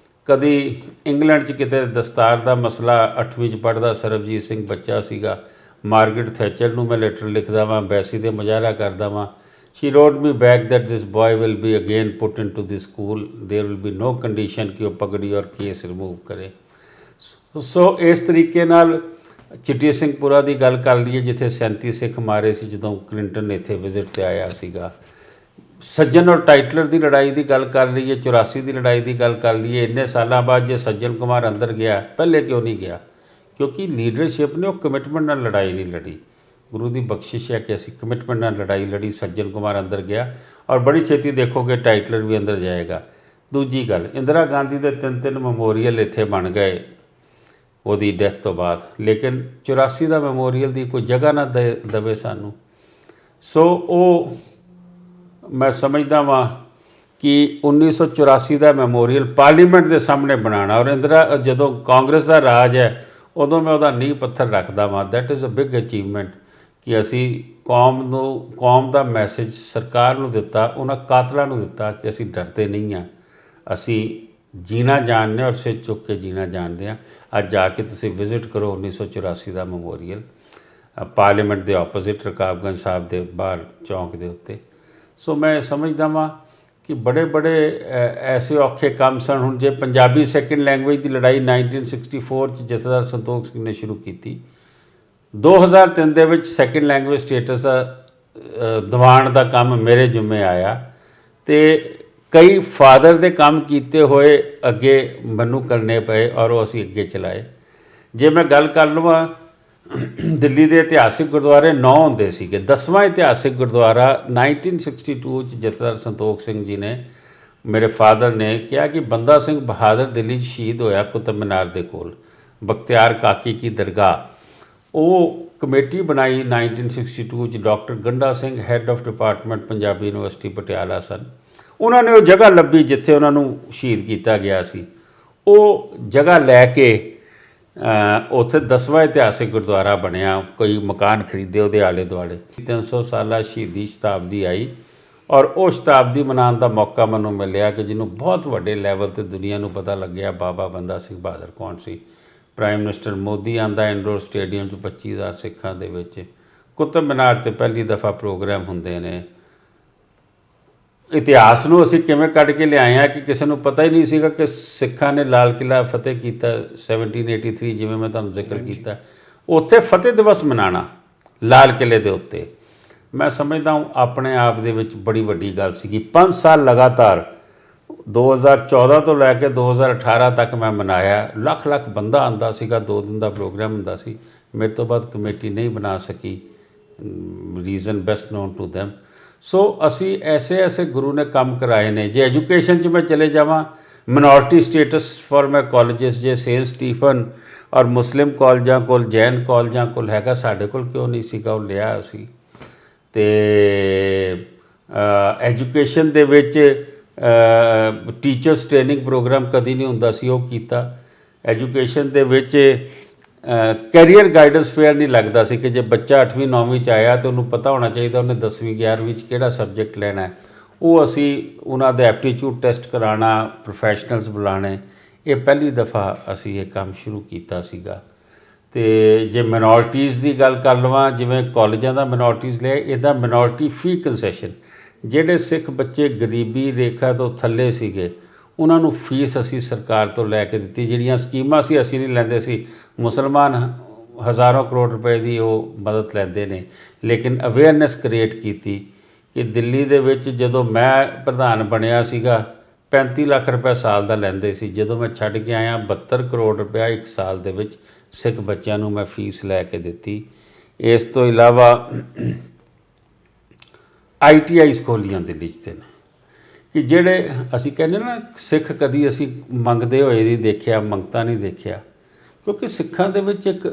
ਕਦੀ ਇੰਗਲੈਂਡ 'ਚ ਕਿਤੇ ਦਸਤਾਰ ਦਾ ਮਸਲਾ, 8ਵੀਂ 'ਚ ਪੜ੍ਹਦਾ ਸਰਬਜੀਤ ਸਿੰਘ ਬੱਚਾ ਸੀਗਾ, ਮਾਰਗਰਟ ਥੈਚਰ ਨੂੰ ਮੈਂ ਲੈਟਰ ਲਿਖਦਾ ਵਾਂ, ਬੈਸੀ ਦੇ ਮੁਜ਼ਾਹਰਾ ਕਰਦਾ ਵਾਂ। She wrote me back that this boy will be again put into the school. There will be no condition ਕਿ ਉਹ ਪਗੜੀ ਔਰ ਕੇਸ ਰਿਮੂਵ ਕਰੇ। ਸੋ ਇਸ ਤਰੀਕੇ ਨਾਲ ਚਿੱਟੀ ਸਿੰਘਪੁਰਾ ਦੀ ਗੱਲ ਕਰ ਲਈਏ, ਜਿੱਥੇ 37 ਸਿੱਖ ਮਾਰੇ ਸੀ ਜਦੋਂ ਕਲਿੰਟਨ ਇੱਥੇ ਵਿਜ਼ਿਟ 'ਤੇ ਆਇਆ ਸੀਗਾ। ਸੱਜਣ ਔਰ ਟਾਈਟਲਰ ਦੀ ਲੜਾਈ ਦੀ ਗੱਲ ਕਰ ਲਈਏ, 84 ਦੀ ਲੜਾਈ ਦੀ ਗੱਲ ਕਰ ਲਈਏ, ਇੰਨੇ ਸਾਲਾਂ ਬਾਅਦ ਜੇ ਸੱਜਣ ਕੁਮਾਰ ਅੰਦਰ ਗਿਆ, ਪਹਿਲੇ ਕਿਉਂ ਨਹੀਂ ਗਿਆ? ਕਿਉਂਕਿ ਲੀਡਰਸ਼ਿਪ ਨੇ ਉਹ ਕਮਿਟਮੈਂਟ ਨਾਲ ਲੜਾਈ ਨਹੀਂ ਲੜੀ। ਗੁਰੂ ਦੀ ਬਖਸ਼ਿਸ਼ ਹੈ ਕਿ ਅਸੀਂ ਕਮਿਟਮੈਂਟ ਨਾਲ ਲੜਾਈ ਲੜੀ, ਸੱਜਣ ਕੁਮਾਰ ਅੰਦਰ ਗਿਆ ਔਰ ਬੜੀ ਛੇਤੀ ਦੇਖੋਗੇ ਟਾਈਟਲਰ ਵੀ ਅੰਦਰ ਜਾਏਗਾ। ਦੂਜੀ ਗੱਲ, ਇੰਦਰਾ ਗਾਂਧੀ ਦੇ 3 ਮੈਮੋਰੀਅਲ ਇੱਥੇ ਬਣ ਗਏ ਉਹਦੀ ਡੈਥ ਤੋਂ ਬਾਅਦ, ਲੇਕਿਨ 84 ਦਾ ਮੈਮੋਰੀਅਲ ਦੀ ਕੋਈ ਜਗ੍ਹਾ ਨਾ ਦੇਵੇ ਸਾਨੂੰ। ਸੋ ਉਹ ਮੈਂ ਸਮਝਦਾ ਵਾਂ ਕਿ 1984 ਦਾ ਮੈਮੋਰੀਅਲ ਪਾਰਲੀਮੈਂਟ ਦੇ ਸਾਹਮਣੇ ਬਣਾਉਣਾ, ਔਰ ਇੰਦਰਾ ਜਦੋਂ ਕਾਂਗਰਸ ਦਾ ਰਾਜ ਹੈ ਉਦੋਂ ਮੈਂ ਉਹਦਾ ਨੀਂਹ ਪੱਥਰ ਰੱਖਦਾ ਵਾਂ। That is a big achievement ਕਿ ਅਸੀਂ ਕੌਮ ਦਾ ਮੈਸੇਜ ਸਰਕਾਰ ਨੂੰ ਦਿੱਤਾ, ਉਹਨਾਂ ਕਾਤਲਾਂ ਨੂੰ ਦਿੱਤਾ ਕਿ ਅਸੀਂ ਡਰਦੇ ਨਹੀਂ ਹਾਂ, ਅਸੀਂ ਜੀਣਾ ਜਾਣਦੇ ਔਰ ਸਿਰ ਚੁੱਕ ਕੇ ਜੀਣਾ ਜਾਣਦੇ ਹਾਂ। ਅੱਜ ਜਾ ਕੇ ਤੁਸੀਂ ਵਿਜ਼ਿਟ ਕਰੋ 1984 ਦਾ ਮੈਮੋਰੀਅਲ, ਪਾਰਲੀਮੈਂਟ ਦੇ ਆਪੋਜ਼ਿਟ ਰਕਾਬਗੰਜ ਸਾਹਿਬ ਦੇ ਬਾਹਰ ਚੌਂਕ ਦੇ ਉੱਤੇ। ਸੋ ਮੈਂ ਸਮਝਦਾ ਵਾਂ ਕਿ ਬੜੇ ਐਸੇ ਔਖੇ ਕੰਮ ਸਨ। ਹੁਣ ਜੇ ਪੰਜਾਬੀ ਸੈਕਿੰਡ ਲੈਂਗੁਏਜ ਦੀ ਲੜਾਈ 1964 'ਚ ਜਥੇਦਾਰ ਸੰਤੋਖ ਸਿੰਘ ਨੇ ਸ਼ੁਰੂ ਕੀਤੀ, 2003 ਦੇ ਵਿੱਚ ਸੈਕਿੰਡ ਲੈਂਗੁਏਜ ਸਟੇਟਸ ਦਿਵਾਉਣ ਦਾ ਕੰਮ ਮੇਰੇ ਜ਼ਿੰਮੇ ਆਇਆ ਤੇ ਕਈ ਫਾਦਰ ਦੇ ਕੰਮ ਕੀਤੇ ਹੋਏ ਅੱਗੇ ਮੈਨੂੰ ਕਰਨੇ ਪਏ ਔਰ ਉਹ ਅਸੀਂ ਅੱਗੇ ਚਲਾਏ। ਜੇ ਮੈਂ ਗੱਲ ਕਰ ਲਵਾਂ, ਦਿੱਲੀ ਦੇ ਇਤਿਹਾਸਿਕ ਗੁਰਦੁਆਰੇ 9 ਹੁੰਦੇ ਸੀਗੇ। 10ਵਾਂ ਇਤਿਹਾਸਿਕ ਗੁਰਦੁਆਰਾ 1962 'ਚ ਜਥੇਦਾਰ ਸੰਤੋਖ ਸਿੰਘ ਜੀ ਨੇ, ਮੇਰੇ ਫਾਦਰ ਨੇ ਕਿਹਾ ਕਿ ਬੰਦਾ ਸਿੰਘ ਬਹਾਦਰ ਦਿੱਲੀ 'ਚ ਸ਼ਹੀਦ ਹੋਇਆ ਕੁਤਬ ਮੀਨਾਰ ਦੇ ਕੋਲ, ਬਖਤਿਆਰ ਕਾਕੀ ਕੀ ਦਰਗਾਹ। ਉਹ ਕਮੇਟੀ ਬਣਾਈ 1962 'ਚ, doctor Ganda Singh head of department Punjabi university Patiala ਸਨ। ਉਹਨਾਂ ਨੇ ਉਹ ਜਗ੍ਹਾ ਲੱਭੀ ਜਿੱਥੇ ਉਹਨਾਂ ਨੂੰ ਸ਼ਹੀਦ ਕੀਤਾ ਗਿਆ ਸੀ। ਉਹ ਜਗ੍ਹਾ ਲੈ ਕੇ ਉੱਥੇ 10ਵਾਂ ਇਤਿਹਾਸਿਕ ਗੁਰਦੁਆਰਾ ਬਣਿਆ, ਕੋਈ ਮਕਾਨ ਖਰੀਦੇ ਉਹਦੇ ਆਲੇ ਦੁਆਲੇ। 300 ਸਾਲਾ ਸ਼ਹੀਦੀ ਸ਼ਤਾਬਦੀ ਆਈ ਔਰ ਉਹ ਸ਼ਤਾਬਦੀ ਮਨਾਉਣ ਦਾ ਮੌਕਾ ਮੈਨੂੰ ਮਿਲਿਆ ਕਿ ਜਿਹਨੂੰ ਬਹੁਤ ਵੱਡੇ ਲੈਵਲ 'ਤੇ ਦੁਨੀਆ ਨੂੰ ਪਤਾ ਲੱਗਿਆ ਬਾਬਾ ਬੰਦਾ ਸਿੰਘ ਬਹਾਦਰ ਕੌਣ ਸੀ। ਪ੍ਰਾਈਮ ਮਿਨਿਸਟਰ ਮੋਦੀ ਆਉਂਦਾ ਇੰਡੋਰ ਸਟੇਡੀਅਮ 'ਚ 25,000 ਸਿੱਖਾਂ ਦੇ ਵਿੱਚ। ਕੁਤਬ ਮੀਨਾਰ 'ਤੇ ਪਹਿਲੀ ਦਫਾ ਪ੍ਰੋਗਰਾਮ ਹੁੰਦੇ ਨੇ। ਇਤਿਹਾਸ ਨੂੰ ਅਸੀਂ ਕਿਵੇਂ ਕੱਢ ਕੇ ਲਿਆਏ ਹਾਂ ਕਿ ਕਿਸੇ ਨੂੰ ਪਤਾ ਹੀ ਨਹੀਂ ਸੀਗਾ ਕਿ ਸਿੱਖਾਂ ਨੇ ਲਾਲ ਕਿਲ੍ਹਾ ਫਤਿਹ ਕੀਤਾ 1783, ਜਿਵੇਂ ਮੈਂ ਤੁਹਾਨੂੰ ਜ਼ਿਕਰ ਕੀਤਾ। ਉੱਥੇ ਫਤਿਹ ਦਿਵਸ ਮਨਾਉਣਾ ਲਾਲ ਕਿਲ੍ਹੇ ਦੇ ਉੱਤੇ, ਮੈਂ ਸਮਝਦਾ ਹਾਂ ਆਪਣੇ ਆਪ ਦੇ ਵਿੱਚ ਬੜੀ ਵੱਡੀ ਗੱਲ ਸੀਗੀ। 5 ਸਾਲ ਲਗਾਤਾਰ 2014 ਤੋਂ ਲੈ ਕੇ 2018 ਤੱਕ ਮੈਂ ਮਨਾਇਆ। ਲੱਖ ਬੰਦਾ ਆਉਂਦਾ ਸੀਗਾ, 2 ਦਿਨ ਦਾ ਪ੍ਰੋਗਰਾਮ ਹੁੰਦਾ ਸੀ। ਮੇਰੇ ਤੋਂ ਬਾਅਦ ਕਮੇਟੀ ਨਹੀਂ ਬਣਾ ਸਕੀ, reason best known to them. So ਅਸੀਂ ਐਸੇ ਗੁਰੂ ਨੇ ਕੰਮ ਕਰਾਏ ਨੇ। ਜੇ ਐਜੂਕੇਸ਼ਨ 'ਚ ਮੈਂ ਚਲੇ ਜਾਵਾਂ, minority status for my colleges, ਜੇ ਸੇਂਟ ਸਟੀਫਨ ਔਰ ਮੁਸਲਿਮ ਕਾਲਜਾਂ ਕੋਲ, ਜੈਨ ਕਾਲਜਾਂ ਕੋਲ ਹੈਗਾ, ਸਾਡੇ ਕੋਲ ਕਿਉਂ ਨਹੀਂ ਸੀਗਾ? ਉਹ ਲਿਆ ਅਸੀਂ। ਤੇ ਐਜੂਕੇਸ਼ਨ ਦੇ ਵਿੱਚ ਟੀਚਰਸ ਟ੍ਰੇਨਿੰਗ ਪ੍ਰੋਗਰਾਮ ਕਦੀ ਨਹੀਂ ਹੁੰਦਾ ਸੀ, ਉਹ ਕੀਤਾ। ਐਜੂਕੇਸ਼ਨ ਦੇ ਵਿੱਚ ਕੈਰੀਅਰ ਗਾਈਡੈਂਸ ਫੇਅਰ ਨਹੀਂ ਲੱਗਦਾ ਸੀ ਕਿ ਜੇ ਬੱਚਾ 8ਵੀਂ 9ਵੀਂ 'ਚ ਆਇਆ ਤਾਂ ਉਹਨੂੰ ਪਤਾ ਹੋਣਾ ਚਾਹੀਦਾ ਉਹਨੇ 10ਵੀਂ 11ਵੀਂ 'ਚ ਕਿਹੜਾ ਸਬਜੈਕਟ ਲੈਣਾ ਹੈ। ਉਹ ਅਸੀਂ ਉਹਨਾਂ ਦੇ ਐਪਟੀਚਿਊਡ ਟੈਸਟ ਕਰਾਉਣਾ, ਪ੍ਰੋਫੈਸ਼ਨਲਸ ਬੁਲਾਉਣੇ, ਇਹ ਪਹਿਲੀ ਦਫਾ ਅਸੀਂ ਇਹ ਕੰਮ ਸ਼ੁਰੂ ਕੀਤਾ ਸੀਗਾ। ਤੇ ਜੇ ਮਿਨੋਰਟੀਜ਼ ਦੀ ਗੱਲ ਕਰ ਲਵਾਂ, ਜਿਵੇਂ ਕਾਲਜਾਂ ਦਾ ਮਿਨੋਰਟੀਜ਼ ਲਿਆ, ਇਹਦਾ ਮਿਨੋਰਟੀ ਫੀ ਕੰਸੈਸ਼ਨ, ਜਿਹੜੇ ਸਿੱਖ ਬੱਚੇ ਗਰੀਬੀ ਰੇਖਾ ਤੋਂ ਥੱਲੇ ਸੀਗੇ ਉਹਨਾਂ ਨੂੰ ਫੀਸ ਅਸੀਂ ਸਰਕਾਰ ਤੋਂ ਲੈ ਕੇ ਦਿੱਤੀ। ਜਿਹੜੀਆਂ ਸਕੀਮਾਂ ਸੀ ਅਸੀਂ ਨਹੀਂ ਲੈਂਦੇ ਸੀ, ਮੁਸਲਮਾਨ ਹਜ਼ਾਰਾਂ ਕਰੋੜ ਰੁਪਏ ਦੀ ਉਹ ਮਦਦ ਲੈਂਦੇ ਨੇ। ਲੇਕਿਨ ਅਵੇਅਰਨੈਸ ਕ੍ਰੀਏਟ ਕੀਤੀ ਕਿ ਦਿੱਲੀ ਦੇ ਵਿੱਚ ਜਦੋਂ ਮੈਂ ਪ੍ਰਧਾਨ ਬਣਿਆ ਸੀਗਾ 35 ਲੱਖ ਰੁਪਏ ਸਾਲ ਦਾ ਲੈਂਦੇ ਸੀ, ਜਦੋਂ ਮੈਂ ਛੱਡ ਕੇ ਆਇਆ 72 ਕਰੋੜ ਰੁਪਇਆ 1 ਸਾਲ ਦੇ ਵਿੱਚ ਸਿੱਖ ਬੱਚਿਆਂ ਨੂੰ ਮੈਂ ਫੀਸ ਲੈ ਕੇ ਦਿੱਤੀ। ਇਸ ਤੋਂ ਇਲਾਵਾ ITIs ਖੋਲ੍ਹੀਆਂ ਦਿੱਲੀ 'ਚ ਤੇ ਕਿ ਜਿਹੜੇ ਅਸੀਂ ਕਹਿੰਦੇ ਨਾ ਸਿੱਖ ਕਦੀ ਅਸੀਂ ਮੰਗਦੇ ਹੋਏ ਨਹੀਂ ਦੇਖਿਆ, ਮੰਗਤਾ ਨਹੀਂ ਦੇਖਿਆ, ਕਿਉਂਕਿ ਸਿੱਖਾਂ ਦੇ ਵਿੱਚ ਇੱਕ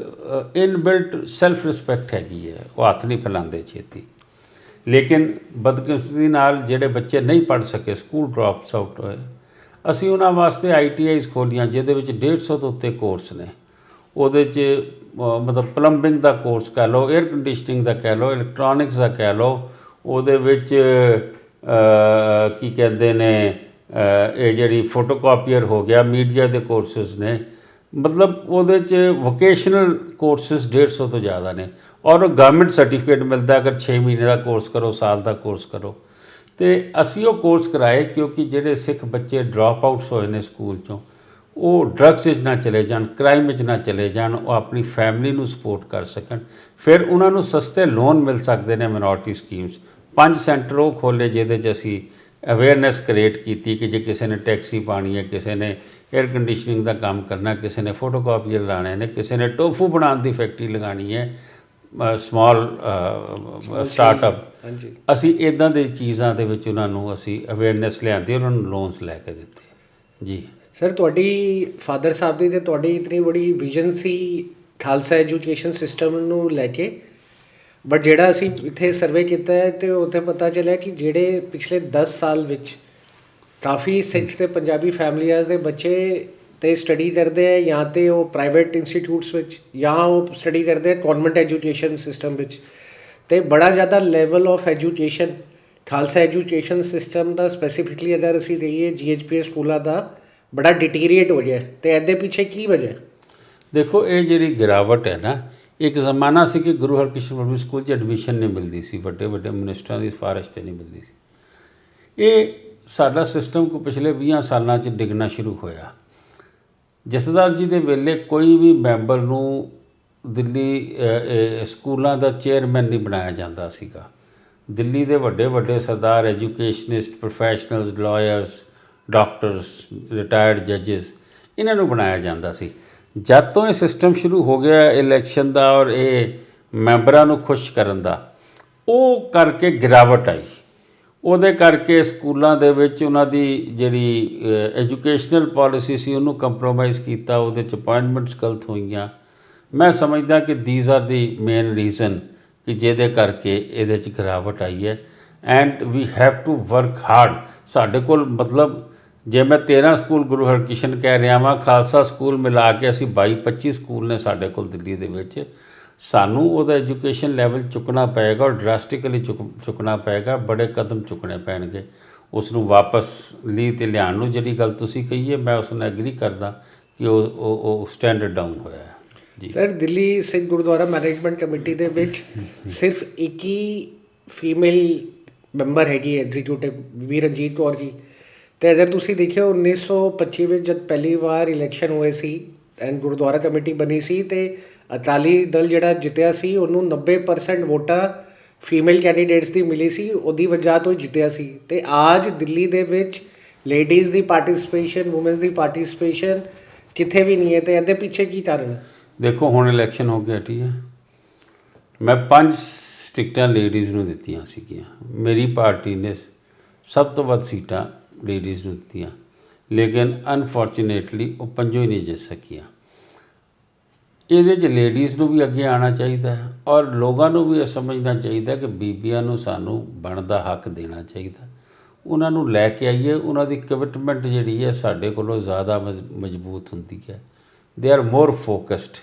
ਇਨਬਿਲਟ ਸੈਲਫ ਰਿਸਪੈਕਟ ਹੈਗੀ ਹੈ, ਉਹ ਹੱਥ ਨਹੀਂ ਫੈਲਾਉਂਦੇ ਛੇਤੀ। ਲੇਕਿਨ ਬਦਕਿਸਮਤੀ ਨਾਲ ਜਿਹੜੇ ਬੱਚੇ ਨਹੀਂ ਪੜ੍ਹ ਸਕੇ, ਸਕੂਲ ਡਰੌਪਸ ਆਊਟ ਹੋਏ, ਅਸੀਂ ਉਹਨਾਂ ਵਾਸਤੇ ITIs ਖੋਲ੍ਹੀਆਂ ਜਿਹਦੇ ਵਿੱਚ 150 ਤੋਂ ਉੱਤੇ ਕੋਰਸ ਨੇ। ਉਹਦੇ 'ਚ ਮਤਲਬ ਪਲੰਬਿੰਗ ਦਾ ਕੋਰਸ ਕਹਿ ਲਓ, ਏਅਰ ਕੰਡੀਸ਼ਨਿੰਗ ਦਾ ਕਹਿ ਲਓ, ਇਲੈਕਟ੍ਰੋਨਿਕਸ ਦਾ ਕਹਿ ਲਓ, ਉਹਦੇ ਵਿੱਚ ਕੀ ਕਹਿੰਦੇ ਨੇ ਇਹ ਜਿਹੜੀ ਫੋਟੋਕਾਪੀਅਰ ਹੋ ਗਿਆ, ਮੀਡੀਆ ਦੇ ਕੋਰਸਿਸ ਨੇ, ਮਤਲਬ ਉਹਦੇ 'ਚ ਵੋਕੇਸ਼ਨਲ ਕੋਰਸਿਸ 150 ਤੋਂ ਜ਼ਿਆਦਾ ਨੇ। ਔਰ ਗਵਰਨਮੈਂਟ ਸਰਟੀਫਿਕੇਟ ਮਿਲਦਾ ਅਗਰ 6 ਮਹੀਨੇ ਦਾ ਕੋਰਸ ਕਰੋ, ਸਾਲ ਦਾ ਕੋਰਸ ਕਰੋ। ਅਤੇ ਅਸੀਂ ਉਹ ਕੋਰਸ ਕਰਾਏ ਕਿਉਂਕਿ ਜਿਹੜੇ ਸਿੱਖ ਬੱਚੇ ਡਰੋਪ ਆਊਟਸ ਹੋਏ ਨੇ ਸਕੂਲ 'ਚੋਂ, ਉਹ ਡਰੱਗਸ ਵਿੱਚ ਨਾ ਚਲੇ ਜਾਣ, ਕ੍ਰਾਈਮ ਵਿੱਚ ਨਾ ਚਲੇ ਜਾਣ, ਉਹ ਆਪਣੀ ਫੈਮਿਲੀ ਨੂੰ ਸਪੋਰਟ ਕਰ ਸਕਣ। ਫਿਰ ਉਹਨਾਂ ਨੂੰ ਸਸਤੇ ਲੋਨ ਮਿਲ ਸਕਦੇ ਨੇ ਮਿਨੋਰਟੀ ਸਕੀਮਸ। 5 ਸੈਂਟਰ ਉਹ ਖੋਲ੍ਹੇ ਜਿਹਦੇ 'ਚ ਅਸੀਂ ਅਵੇਅਰਨੈਸ ਕ੍ਰੀਏਟ ਕੀਤੀ ਕਿ ਜੇ ਕਿਸੇ ਨੇ ਟੈਕਸੀ ਪਾਉਣੀ ਹੈ, ਕਿਸੇ ਨੇ ਏਅਰ ਕੰਡੀਸ਼ਨਿੰਗ ਦਾ ਕੰਮ ਕਰਨਾ, ਕਿਸੇ ਨੇ ਫੋਟੋਕਾਪੀਅਰ ਲਾਣੇ ਨੇ, ਕਿਸੇ ਨੇ ਟੋਫੂ ਬਣਾਉਣ ਦੀ ਫੈਕਟਰੀ ਲਗਾਉਣੀ ਹੈ, ਸਮਾਲ ਸਟਾਰਟਅਪ। ਅਸੀਂ ਇੱਦਾਂ ਦੀ ਚੀਜ਼ਾਂ ਦੇ ਵਿੱਚ ਉਹਨਾਂ ਨੂੰ ਅਸੀਂ ਅਵੇਅਰਨੈਸ ਲਿਆਂਦੀ, ਉਹਨਾਂ ਨੂੰ ਲੋਨਸ ਲੈ ਕੇ ਦਿੱਤੇ ਜੀ। ਸਰ, ਤੁਹਾਡੀ ਫਾਦਰ ਸਾਹਿਬ ਦੀ ਅਤੇ ਤੁਹਾਡੀ ਇਤਨੀ ਬੜੀ ਵਿਜ਼ਨ ਸੀ ਖਾਲਸਾ ਐਜੂਕੇਸ਼ਨ ਸਿਸਟਮ ਨੂੰ ਲੈ ਕੇ, ਬਟ ਜਿਹੜਾ ਅਸੀਂ ਇੱਥੇ ਸਰਵੇ ਕੀਤਾ ਹੈ ਅਤੇ ਉੱਥੇ ਪਤਾ ਚੱਲਿਆ ਕਿ ਜਿਹੜੇ ਪਿਛਲੇ 10 ਸਾਲ ਵਿੱਚ ਕਾਫੀ ਸਿੱਖ ਅਤੇ ਪੰਜਾਬੀ ਫੈਮਲੀਆਂ ਦੇ ਬੱਚੇ ਤੇ ਸਟੱਡੀ ਕਰਦੇ ਹੈ, ਜਾਂ ਤਾਂ ਉਹ ਪ੍ਰਾਈਵੇਟ ਇੰਸਟੀਟਿਊਟਸ ਵਿੱਚ, ਜਾਂ ਉਹ ਸਟੱਡੀ ਕਰਦੇ ਹੈ ਗੌਰਮੈਂਟ ਐਜੂਕੇਸ਼ਨ ਸਿਸਟਮ ਵਿੱਚ। ਅਤੇ ਬੜਾ ਜ਼ਿਆਦਾ level of education Khalsa education system the specifically ਅਗਰ ਅਸੀਂ ਕਹੀਏ GHPS ਸਕੂਲਾਂ ਦਾ ਬੜਾ ਡਿਟੀਰੀਏਟ ਹੋ ਗਿਆ, ਅਤੇ ਇਹਦੇ ਪਿੱਛੇ ਕੀ ਵਜ੍ਹਾ? ਦੇਖੋ, ਇਹ ਜਿਹੜੀ ਗਿਰਾਵਟ ਹੈ ਨਾ, ਇੱਕ ਜ਼ਮਾਨਾ ਸੀ ਕਿ ਗੁਰੂ ਹਰਕ੍ਰਿਸ਼ਨ ਪਬਲਿਕ ਸਕੂਲ 'ਚ ਐਡਮਿਸ਼ਨ ਨਹੀਂ ਮਿਲਦੀ ਸੀ, ਵੱਡੇ ਵੱਡੇ ਮਿਨਿਸਟਰਾਂ ਦੀ ਸਿਫਾਰਿਸ਼ 'ਤੇ ਨਹੀਂ ਮਿਲਦੀ ਸੀ। ਇਹ ਸਾਡਾ ਸਿਸਟਮ ਕੋ ਪਿਛਲੇ 20 ਸਾਲਾਂ 'ਚ ਡਿੱਗਣਾ ਸ਼ੁਰੂ ਹੋਇਆ। ਜਥੇਦਾਰ ਜੀ ਦੇ ਵੇਲੇ ਕੋਈ ਵੀ ਮੈਂਬਰ ਨੂੰ ਦਿੱਲੀ ਸਕੂਲਾਂ ਦਾ ਚੇਅਰਮੈਨ ਨਹੀਂ ਬਣਾਇਆ ਜਾਂਦਾ ਸੀਗਾ। ਦਿੱਲੀ ਦੇ ਵੱਡੇ ਵੱਡੇ ਸਰਦਾਰ, educationist, professionals, lawyers, doctors, retired ਜੱਜਿਸ, ਇਹਨਾਂ ਨੂੰ ਬਣਾਇਆ ਜਾਂਦਾ ਸੀ। ਜਦ ਤੋਂ ਇਹ ਸਿਸਟਮ ਸ਼ੁਰੂ ਹੋ ਗਿਆ ਇਲੈਕਸ਼ਨ ਦਾ ਔਰ ਇਹ ਮੈਂਬਰਾਂ ਨੂੰ ਖੁਸ਼ ਕਰਨ ਦਾ, ਉਹ ਕਰਕੇ ਗਿਰਾਵਟ ਆਈ। ਉਹਦੇ ਕਰਕੇ ਸਕੂਲਾਂ ਦੇ ਵਿੱਚ ਉਹਨਾਂ ਦੀ ਜਿਹੜੀ ਐਜੂਕੇਸ਼ਨਲ ਪਾਲਿਸੀ ਸੀ ਉਹਨੂੰ ਕੰਪਰੋਮਾਈਜ਼ ਕੀਤਾ, ਉਹਦੇ 'ਚ ਅਪਾਇੰਟਮੈਂਟਸ ਗਲਤ ਹੋਈਆਂ। ਮੈਂ ਸਮਝਦਾ ਕਿ these are the main reason ਕਿ ਜਿਹਦੇ ਕਰਕੇ ਇਹਦੇ 'ਚ ਗਿਰਾਵਟ ਆਈ ਹੈ। And we have to work hard. ਸਾਡੇ ਕੋਲ ਮਤਲਬ ਜੇ ਮੈਂ 13 ਸਕੂਲ ਗੁਰੂ ਹਰਕ੍ਰਿਸ਼ਨ ਕਹਿ ਰਿਹਾ ਵਾਂ, ਖਾਲਸਾ ਸਕੂਲ ਮਿਲਾ ਕੇ ਅਸੀਂ 22-25 ਸਕੂਲ ਨੇ ਸਾਡੇ ਕੋਲ ਦਿੱਲੀ ਦੇ ਵਿੱਚ। ਸਾਨੂੰ ਉਹਦਾ ਐਜੂਕੇਸ਼ਨ ਲੈਵਲ ਚੁੱਕਣਾ ਪਏਗਾ ਔਰ ਡਰਾਸਟਿਕਲੀ ਚੁੱਕਣਾ ਪਏਗਾ, ਬੜੇ ਕਦਮ ਚੁੱਕਣੇ ਪੈਣਗੇ ਉਸ ਨੂੰ ਵਾਪਸ ਲਈ ਤੇ ਲਿਆਉਣ ਨੂੰ। ਜਿਹੜੀ ਗੱਲ ਤੁਸੀਂ ਕਹੀ ਹੈ ਮੈਂ ਉਸ ਨਾਲ ਐਗਰੀ ਕਰਦਾ ਕਿ ਉਹ ਸਟੈਂਡਰਡ ਡਾਊਨ ਹੋਇਆ ਹੈ ਜੀ। Sir, Delhi Sikh Gurdwara management committee ਦੇ ਵਿੱਚ ਸਿਰਫ ਇੱਕ ਹੀ ਫੀਮੇਲ ਮੈਂਬਰ ਹੈਗੀ ਐਗਜ਼ੀਕਿਊਟਿਵ, ਵੀ ਰਣਜੀਤ ਕੌਰ ਜੀ। ਅਤੇ ਅਗਰ ਤੁਸੀਂ ਦੇਖਿਓ 1925 ਵਿੱਚ ਜਦ ਪਹਿਲੀ ਵਾਰ ਇਲੈਕਸ਼ਨ ਹੋਏ ਸੀ ਐਂਡ ਗੁਰਦੁਆਰਾ ਕਮੇਟੀ ਬਣੀ ਸੀ, ਅਤੇ ਅਕਾਲੀ ਦਲ ਜਿਹੜਾ ਜਿੱਤਿਆ ਸੀ ਉਹਨੂੰ 90% ਵੋਟਾਂ ਫੀਮੇਲ ਕੈਂਡੀਡੇਟਸ ਦੀ ਮਿਲੀ ਸੀ, ਉਹਦੀ ਵਜ੍ਹਾ ਤੋਂ ਜਿੱਤਿਆ ਸੀ। ਅਤੇ ਅੱਜ ਦਿੱਲੀ ਦੇ ਵਿੱਚ ਲੇਡੀਜ਼ ਦੀ ਪਾਰਟੀਸਪੇਸ਼ਨ, ਵੂਮਨਸ ਦੀ ਪਾਰਟੀਸਪੇਸ਼ਨ ਕਿੱਥੇ ਵੀ ਨਹੀਂ ਹੈ, ਅਤੇ ਇਹਦੇ ਪਿੱਛੇ ਕੀ ਕਾਰਨ ਹੈ? ਦੇਖੋ, ਹੁਣ ਇਲੈਕਸ਼ਨ ਹੋ ਕੇ ਹਟੀ ਹੈ। ਮੈਂ 5 ਟਿਕਟਾਂ ਲੇਡੀਜ਼ ਨੂੰ ਦਿੱਤੀਆਂ ਸੀਗੀਆਂ। ਮੇਰੀ ਪਾਰਟੀ ਨੇ ਸਭ ਤੋਂ ਵੱਧ ਸੀਟਾਂ ਲੇਡੀਜ਼ ਨੂੰ ਦਿੱਤੀਆਂ, ਲੇਕਿਨ ਅਨਫੋਰਚੂਨੇਟਲੀ ਉਹ 5 ਹੀ ਨਹੀਂ ਜਿੱਤ ਸਕੀਆਂ। ਇਹਦੇ 'ਚ ਲੇਡੀਜ਼ ਨੂੰ ਵੀ ਅੱਗੇ ਆਉਣਾ ਚਾਹੀਦਾ ਹੈ ਔਰ ਲੋਕਾਂ ਨੂੰ ਵੀ ਇਹ ਸਮਝਣਾ ਚਾਹੀਦਾ ਕਿ ਬੀਬੀਆਂ ਨੂੰ ਸਾਨੂੰ ਬਣਦਾ ਹੱਕ ਦੇਣਾ ਚਾਹੀਦਾ। ਉਹਨਾਂ ਨੂੰ ਲੈ ਕੇ ਆਈਏ, ਉਹਨਾਂ ਦੀ ਕਮਿਟਮੈਂਟ ਜਿਹੜੀ ਹੈ ਸਾਡੇ ਕੋਲੋਂ ਜ਼ਿਆਦਾ ਮਜ਼ਬੂਤ ਹੁੰਦੀ ਹੈ। They are more focused.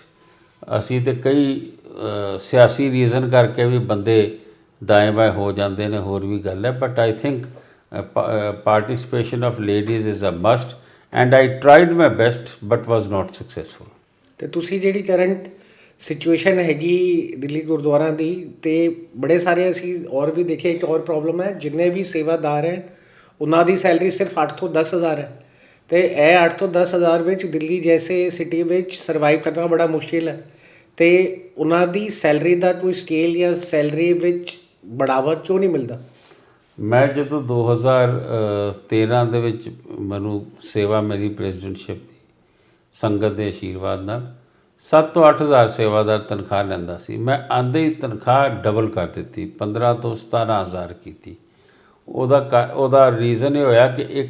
ਅਸੀਂ ਤਾਂ ਕਈ ਸਿਆਸੀ ਰੀਜ਼ਨ ਕਰਕੇ ਵੀ ਬੰਦੇ ਦਾਏਂ ਬਾਏਂ ਹੋ ਜਾਂਦੇ ਨੇ, ਹੋਰ ਵੀ ਗੱਲ ਹੈ, but I think participation of ladies is a must and I tried my best but was not successful. ਅਤੇ ਤੁਸੀਂ ਜਿਹੜੀ ਕਰੰਟ ਸਿਚੁਏਸ਼ਨ ਹੈਗੀ ਦਿੱਲੀ ਗੁਰਦੁਆਰਾ ਦੀ, ਅਤੇ ਬੜੇ ਸਾਰੇ ਅਸੀਂ ਔਰ ਵੀ ਦੇਖੇ, ਇੱਕ ਔਰ ਪ੍ਰੋਬਲਮ ਹੈ, ਜਿੰਨੇ ਵੀ ਸੇਵਾਦਾਰ ਹੈ ਉਹਨਾਂ ਦੀ ਸੈਲਰੀ ਸਿਰਫ 8 ਤੋਂ 10 ਹਜ਼ਾਰ ਹੈ, ਅਤੇ ਇਹ 8 ਤੋਂ 10 ਹਜ਼ਾਰ ਵਿੱਚ ਦਿੱਲੀ ਜੈਸੇ ਸਿਟੀ ਵਿੱਚ ਸਰਵਾਈਵ ਕਰਨਾ ਬੜਾ ਮੁਸ਼ਕਿਲ ਹੈ। ਅਤੇ ਉਹਨਾਂ ਦੀ ਸੈਲਰੀ ਦਾ ਕੋਈ ਸਕੇਲ ਜਾਂ ਸੈਲਰੀ ਵਿੱਚ ਬੜਾਵਾ ਕਿਉਂ ਨਹੀਂ ਮਿਲਦਾ? ਮੈਂ ਜਦੋਂ 2013 ਦੇ ਵਿੱਚ ਮੈਨੂੰ ਸੇਵਾ ਮੇਰੀ ਪ੍ਰੈਜ਼ੀਡੈਂਟਸ਼ਿਪ ਦੀ ਸੰਗਤ ਦੇ ਆਸ਼ੀਰਵਾਦ ਨਾਲ 7 ਤੋਂ 8 ਹਜ਼ਾਰ ਸੇਵਾਦਾਰ ਤਨਖਾਹ ਲੈਂਦਾ ਸੀ। ਮੈਂ ਆਉਂਦੇ ਹੀ ਤਨਖਾਹ ਡਬਲ ਕਰ ਦਿੱਤੀ, 15 ਤੋਂ 17 ਹਜ਼ਾਰ ਕੀਤੀ। ਉਹਦਾ ਰੀਜ਼ਨ ਇਹ ਹੋਇਆ ਕਿ 1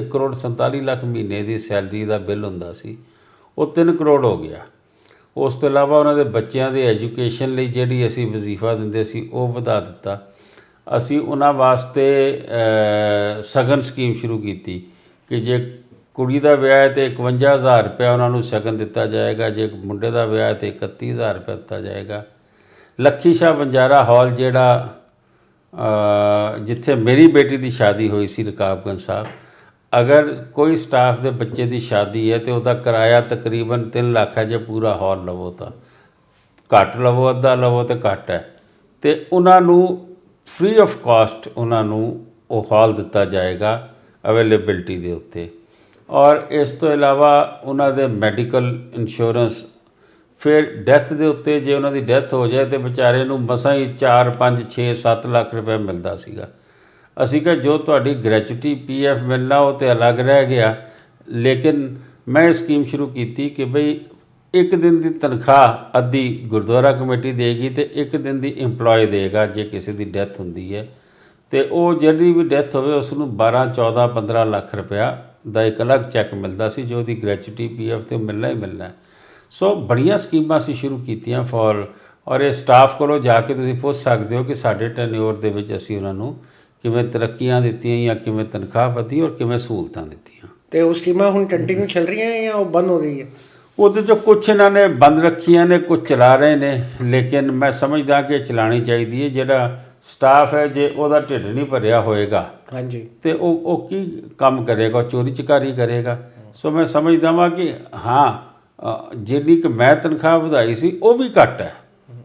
ਕਰੋੜ 47 ਲੱਖ ਮਹੀਨੇ ਦੀ ਸੈਲਰੀ ਦਾ ਬਿੱਲ ਹੁੰਦਾ ਸੀ, ਉਹ 3 ਕਰੋੜ ਹੋ ਗਿਆ। ਉਸ ਤੋਂ ਇਲਾਵਾ ਉਹਨਾਂ ਦੇ ਬੱਚਿਆਂ ਦੇ ਐਜੂਕੇਸ਼ਨ ਲਈ ਜਿਹੜੀ ਅਸੀਂ ਵਜ਼ੀਫਾ ਦਿੰਦੇ ਸੀ ਉਹ ਵਧਾ ਦਿੱਤਾ। ਅਸੀਂ ਉਹਨਾਂ ਵਾਸਤੇ ਸ਼ਗਨ ਸਕੀਮ ਸ਼ੁਰੂ ਕੀਤੀ ਕਿ ਜੇ ਕੁੜੀ ਦਾ ਵਿਆਹ ਹੈ ਤਾਂ 51,000 ਰੁਪਇਆ ਉਹਨਾਂ ਨੂੰ ਸ਼ਗਨ ਦਿੱਤਾ ਜਾਏਗਾ, ਜੇ ਮੁੰਡੇ ਦਾ ਵਿਆਹ ਹੈ ਤਾਂ 31,000 ਰੁਪਇਆ ਦਿੱਤਾ ਜਾਏਗਾ। ਲੱਖੀ ਸ਼ਾਹ ਬੰਜਾਰਾ ਹਾਲ ਜਿਹੜਾ ਜਿੱਥੇ ਮੇਰੀ ਬੇਟੀ ਦੀ ਸ਼ਾਦੀ ਹੋਈ ਸੀ ਰਕਾਬਗੰਜ ਸਾਹਿਬ, ਅਗਰ ਕੋਈ ਸਟਾਫ ਦੇ ਬੱਚੇ ਦੀ ਸ਼ਾਦੀ ਹੈ ਤਾਂ ਉਹਦਾ ਕਿਰਾਇਆ ਤਕਰੀਬਨ 3 ਲੱਖ ਹੈ। ਜੇ ਪੂਰਾ ਹਾਲ ਲਵੋ ਤਾਂ ਘੱਟ ਲਵੋ, ਅੱਧਾ ਲਵੋ ਤਾਂ ਘੱਟ ਹੈ। ਅਤੇ ਉਹਨਾਂ ਨੂੰ ਫ੍ਰੀ ਆਫ ਕਾਸਟ ਉਹਨਾਂ ਨੂੰ ਉਹ ਹਾਲ ਦਿੱਤਾ ਜਾਏਗਾ ਅਵੇਲੇਬਿਲਟੀ ਦੇ ਉੱਤੇ। ਔਰ ਇਸ ਤੋਂ ਇਲਾਵਾ ਉਹਨਾਂ ਦੇ ਮੈਡੀਕਲ ਇੰਸ਼ੋਰੈਂਸ, ਫਿਰ ਡੈਥ ਦੇ ਉੱਤੇ ਜੇ ਉਹਨਾਂ ਦੀ ਡੈਥ ਹੋ ਜਾਏ ਤਾਂ ਵਿਚਾਰੇ ਨੂੰ ਮਸਾਂ ਹੀ 4 5 6 7 ਲੱਖ ਰੁਪਏ ਮਿਲਦਾ ਸੀਗਾ। ਅਸੀਂ ਕਿਹਾ ਜੋ ਤੁਹਾਡੀ ਗ੍ਰੈਚੁਟੀ PF ਮਿਲਣਾ ਉਹ ਤਾਂ ਅਲੱਗ ਰਹਿ ਗਿਆ, ਲੇਕਿਨ ਮੈਂ ਇਹ ਸਕੀਮ ਸ਼ੁਰੂ ਕੀਤੀ ਕਿ ਬਈ 1 ਦਿਨ ਦੀ ਤਨਖਾਹ ਅੱਧੀ ਗੁਰਦੁਆਰਾ ਕਮੇਟੀ ਦੇਗੀ ਅਤੇ 1 ਦਿਨ ਦੀ ਇੰਪਲੋਏ ਦੇਗਾ ਜੇ ਕਿਸੇ ਦੀ ਡੈਥ ਹੁੰਦੀ ਹੈ। ਅਤੇ ਉਹ ਜਿਹੜੀ ਵੀ ਡੈਥ ਹੋਵੇ ਉਸ ਨੂੰ 12 14 15 ਲੱਖ ਰੁਪਇਆ ਦਾ ਇੱਕ ਅਲੱਗ ਚੈੱਕ ਮਿਲਦਾ ਸੀ, ਜੋ ਉਹਦੀ ਗ੍ਰੈਚੁਟੀ PF 'ਤੇ ਮਿਲਣਾ ਹੀ ਮਿਲਣਾ। ਸੋ ਬੜੀਆਂ ਸਕੀਮਾਂ ਅਸੀਂ ਸ਼ੁਰੂ ਕੀਤੀਆਂ ਔਰ ਇਹ ਸਟਾਫ ਕੋਲੋਂ ਜਾ ਕੇ ਤੁਸੀਂ ਪੁੱਛ ਸਕਦੇ ਹੋ ਕਿ ਸਾਡੇ ਟੈਨਿਓਰ ਦੇ ਵਿੱਚ ਅਸੀਂ ਉਹਨਾਂ ਨੂੰ ਕਿਵੇਂ ਤਰੱਕੀਆਂ ਦਿੱਤੀਆਂ ਜਾਂ ਕਿਵੇਂ ਤਨਖਾਹ ਵਧੀ ਔਰ ਕਿਵੇਂ ਸਹੂਲਤਾਂ ਦਿੱਤੀਆਂ। ਅਤੇ ਉਹ ਸਕੀਮਾਂ ਹੁਣ ਕੰਟੀਨਿਊ ਚੱਲ ਰਹੀਆਂ ਜਾਂ ਉਹ ਬੰਦ ਹੋ ਗਈ ਹੈ? ਉਹਦੇ 'ਚੋਂ ਕੁਛ ਇਹਨਾਂ ਨੇ ਬੰਦ ਰੱਖੀਆਂ ਨੇ, ਕੁਛ ਚਲਾ ਰਹੇ ਨੇ, ਲੇਕਿਨ ਮੈਂ ਸਮਝਦਾ ਕਿ ਚਲਾਉਣੀ ਚਾਹੀਦੀ ਹੈ। ਜਿਹੜਾ ਸਟਾਫ ਹੈ ਜੇ ਉਹਦਾ ਢਿੱਡ ਨਹੀਂ ਭਰਿਆ ਹੋਏਗਾ ਹਾਂਜੀ ਅਤੇ ਉਹ ਕੀ ਕੰਮ ਕਰੇਗਾ? ਉਹ ਚੋਰੀ ਚਕਾਰੀ ਕਰੇਗਾ। ਸੋ ਮੈਂ ਸਮਝਦਾ ਵਾਂ ਕਿ ਹਾਂ ਜਿਹੜੀ ਕਿ ਮੈਂ ਤਨਖਾਹ ਵਧਾਈ ਸੀ ਉਹ ਵੀ ਘੱਟ ਹੈ,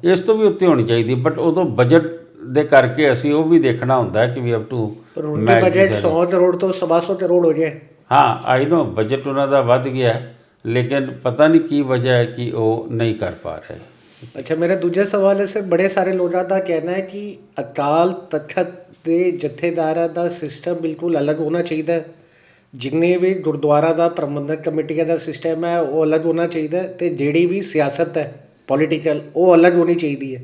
ਇਸ ਤੋਂ ਵੀ ਉੱਤੇ ਹੋਣੀ ਚਾਹੀਦੀ, ਬਟ ਉਦੋਂ ਬਜਟ ਦੇ ਕਰਕੇ ਅਸੀਂ ਉਹ ਵੀ ਦੇਖਣਾ ਹੁੰਦਾ ਕਿ we have to match. Budget 100 crore ਤੋਂ 125 ਕਰੋੜ ਹੋ ਜਾਏ। ਹਾਂ ਆਈ ਨੋ ਬਜਟ ਉਹਨਾਂ ਦਾ ਵੱਧ ਗਿਆ, ਲੇਕਿਨ ਪਤਾ ਨਹੀਂ ਕੀ ਵਜ੍ਹਾ ਹੈ ਕਿ ਉਹ ਨਹੀਂ ਕਰ ਪਾ ਰਹੇ। ਅੱਛਾ, ਮੇਰਾ ਦੂਜਾ ਸਵਾਲ ਹੈ ਸਰ, ਬੜੇ ਸਾਰੇ ਲੋਕਾਂ ਦਾ ਕਹਿਣਾ ਹੈ ਕਿ ਅਕਾਲ ਤਖਤ ਦੇ ਜਥੇਦਾਰਾਂ ਦਾ ਸਿਸਟਮ ਬਿਲਕੁਲ ਅਲੱਗ ਹੋਣਾ ਚਾਹੀਦਾ ਹੈ। ਜਿੰਨੇ ਵੀ ਗੁਰਦੁਆਰਾ ਦਾ ਪ੍ਰਬੰਧਕ ਕਮੇਟੀਆਂ ਦਾ ਸਿਸਟਮ ਹੈ ਉਹ ਅਲੱਗ ਹੋਣਾ ਚਾਹੀਦਾ ਅਤੇ ਜਿਹੜੀ ਵੀ ਸਿਆਸਤ ਹੈ ਪੋਲੀਟੀਕਲ ਉਹ ਅਲੱਗ ਹੋਣੀ ਚਾਹੀਦੀ ਹੈ।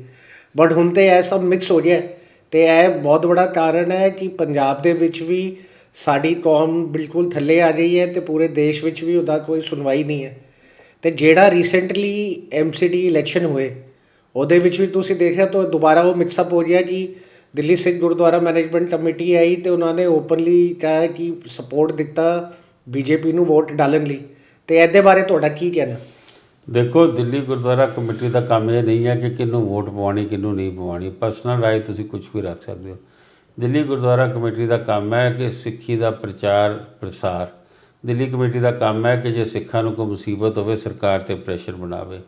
ਬਟ ਹੁਣ ਤਾਂ ਇਹ ਸਭ ਮਿਕਸ ਹੋ ਗਿਆ ਅਤੇ ਇਹ ਬਹੁਤ ਬੜਾ ਕਾਰਨ ਹੈ ਕਿ ਪੰਜਾਬ ਦੇ ਵਿੱਚ ਵੀ ਸਾਡੀ ਕੌਮ ਬਿਲਕੁਲ ਥੱਲੇ ਆ ਗਈ ਹੈ ਅਤੇ ਪੂਰੇ ਦੇਸ਼ ਵਿੱਚ ਵੀ ਉਹਦਾ ਕੋਈ ਸੁਣਵਾਈ ਨਹੀਂ ਹੈ। ਅਤੇ ਜਿਹੜਾ ਰੀਸੈਂਟਲੀ MCD ਇਲੈਕਸ਼ਨ ਹੋਏ ਉਹਦੇ ਵਿੱਚ ਵੀ ਤੁਸੀਂ ਦੇਖਿਆ ਤਾਂ ਦੁਬਾਰਾ ਉਹ ਮਿਕਸਅਪ ਹੋ ਗਿਆ ਕਿ ਦਿੱਲੀ ਸਿੱਖ ਗੁਰਦੁਆਰਾ ਮੈਨੇਜਮੈਂਟ ਕਮੇਟੀ ਆਈ ਅਤੇ ਉਹਨਾਂ ਨੇ ਓਪਨਲੀ ਕਿਹਾ ਕਿ ਸਪੋਰਟ ਦਿੱਤਾ BJP ਨੂੰ ਵੋਟ ਡਾਲਣ ਲਈ। ਅਤੇ ਇਹਦੇ ਬਾਰੇ ਤੁਹਾਡਾ ਕੀ ਕਹਿਣਾ? ਦੇਖੋ, ਦਿੱਲੀ ਗੁਰਦੁਆਰਾ ਕਮੇਟੀ ਦਾ ਕੰਮ ਇਹ ਨਹੀਂ ਹੈ ਕਿ ਕਿਹਨੂੰ ਵੋਟ ਪਵਾਉਣੀ ਕਿਹਨੂੰ ਨਹੀਂ ਪਵਾਉਣੀ, ਪਰਸਨਲ ਰਾਏ ਤੁਸੀਂ ਕੁਝ ਵੀ ਰੱਖ ਸਕਦੇ ਹੋ। ਦਿੱਲੀ ਗੁਰਦੁਆਰਾ ਕਮੇਟੀ ਦਾ ਕੰਮ ਹੈ ਕਿ ਸਿੱਖੀ ਦਾ ਪ੍ਰਚਾਰ ਪ੍ਰਸਾਰ। ਦਿੱਲੀ ਕਮੇਟੀ ਦਾ ਕੰਮ ਹੈ ਕਿ ਜੇ ਸਿੱਖਾਂ ਨੂੰ ਕੋਈ ਮੁਸੀਬਤ ਹੋਵੇ ਸਰਕਾਰ 'ਤੇ ਪ੍ਰੈਸ਼ਰ ਬਣਾਵੇ।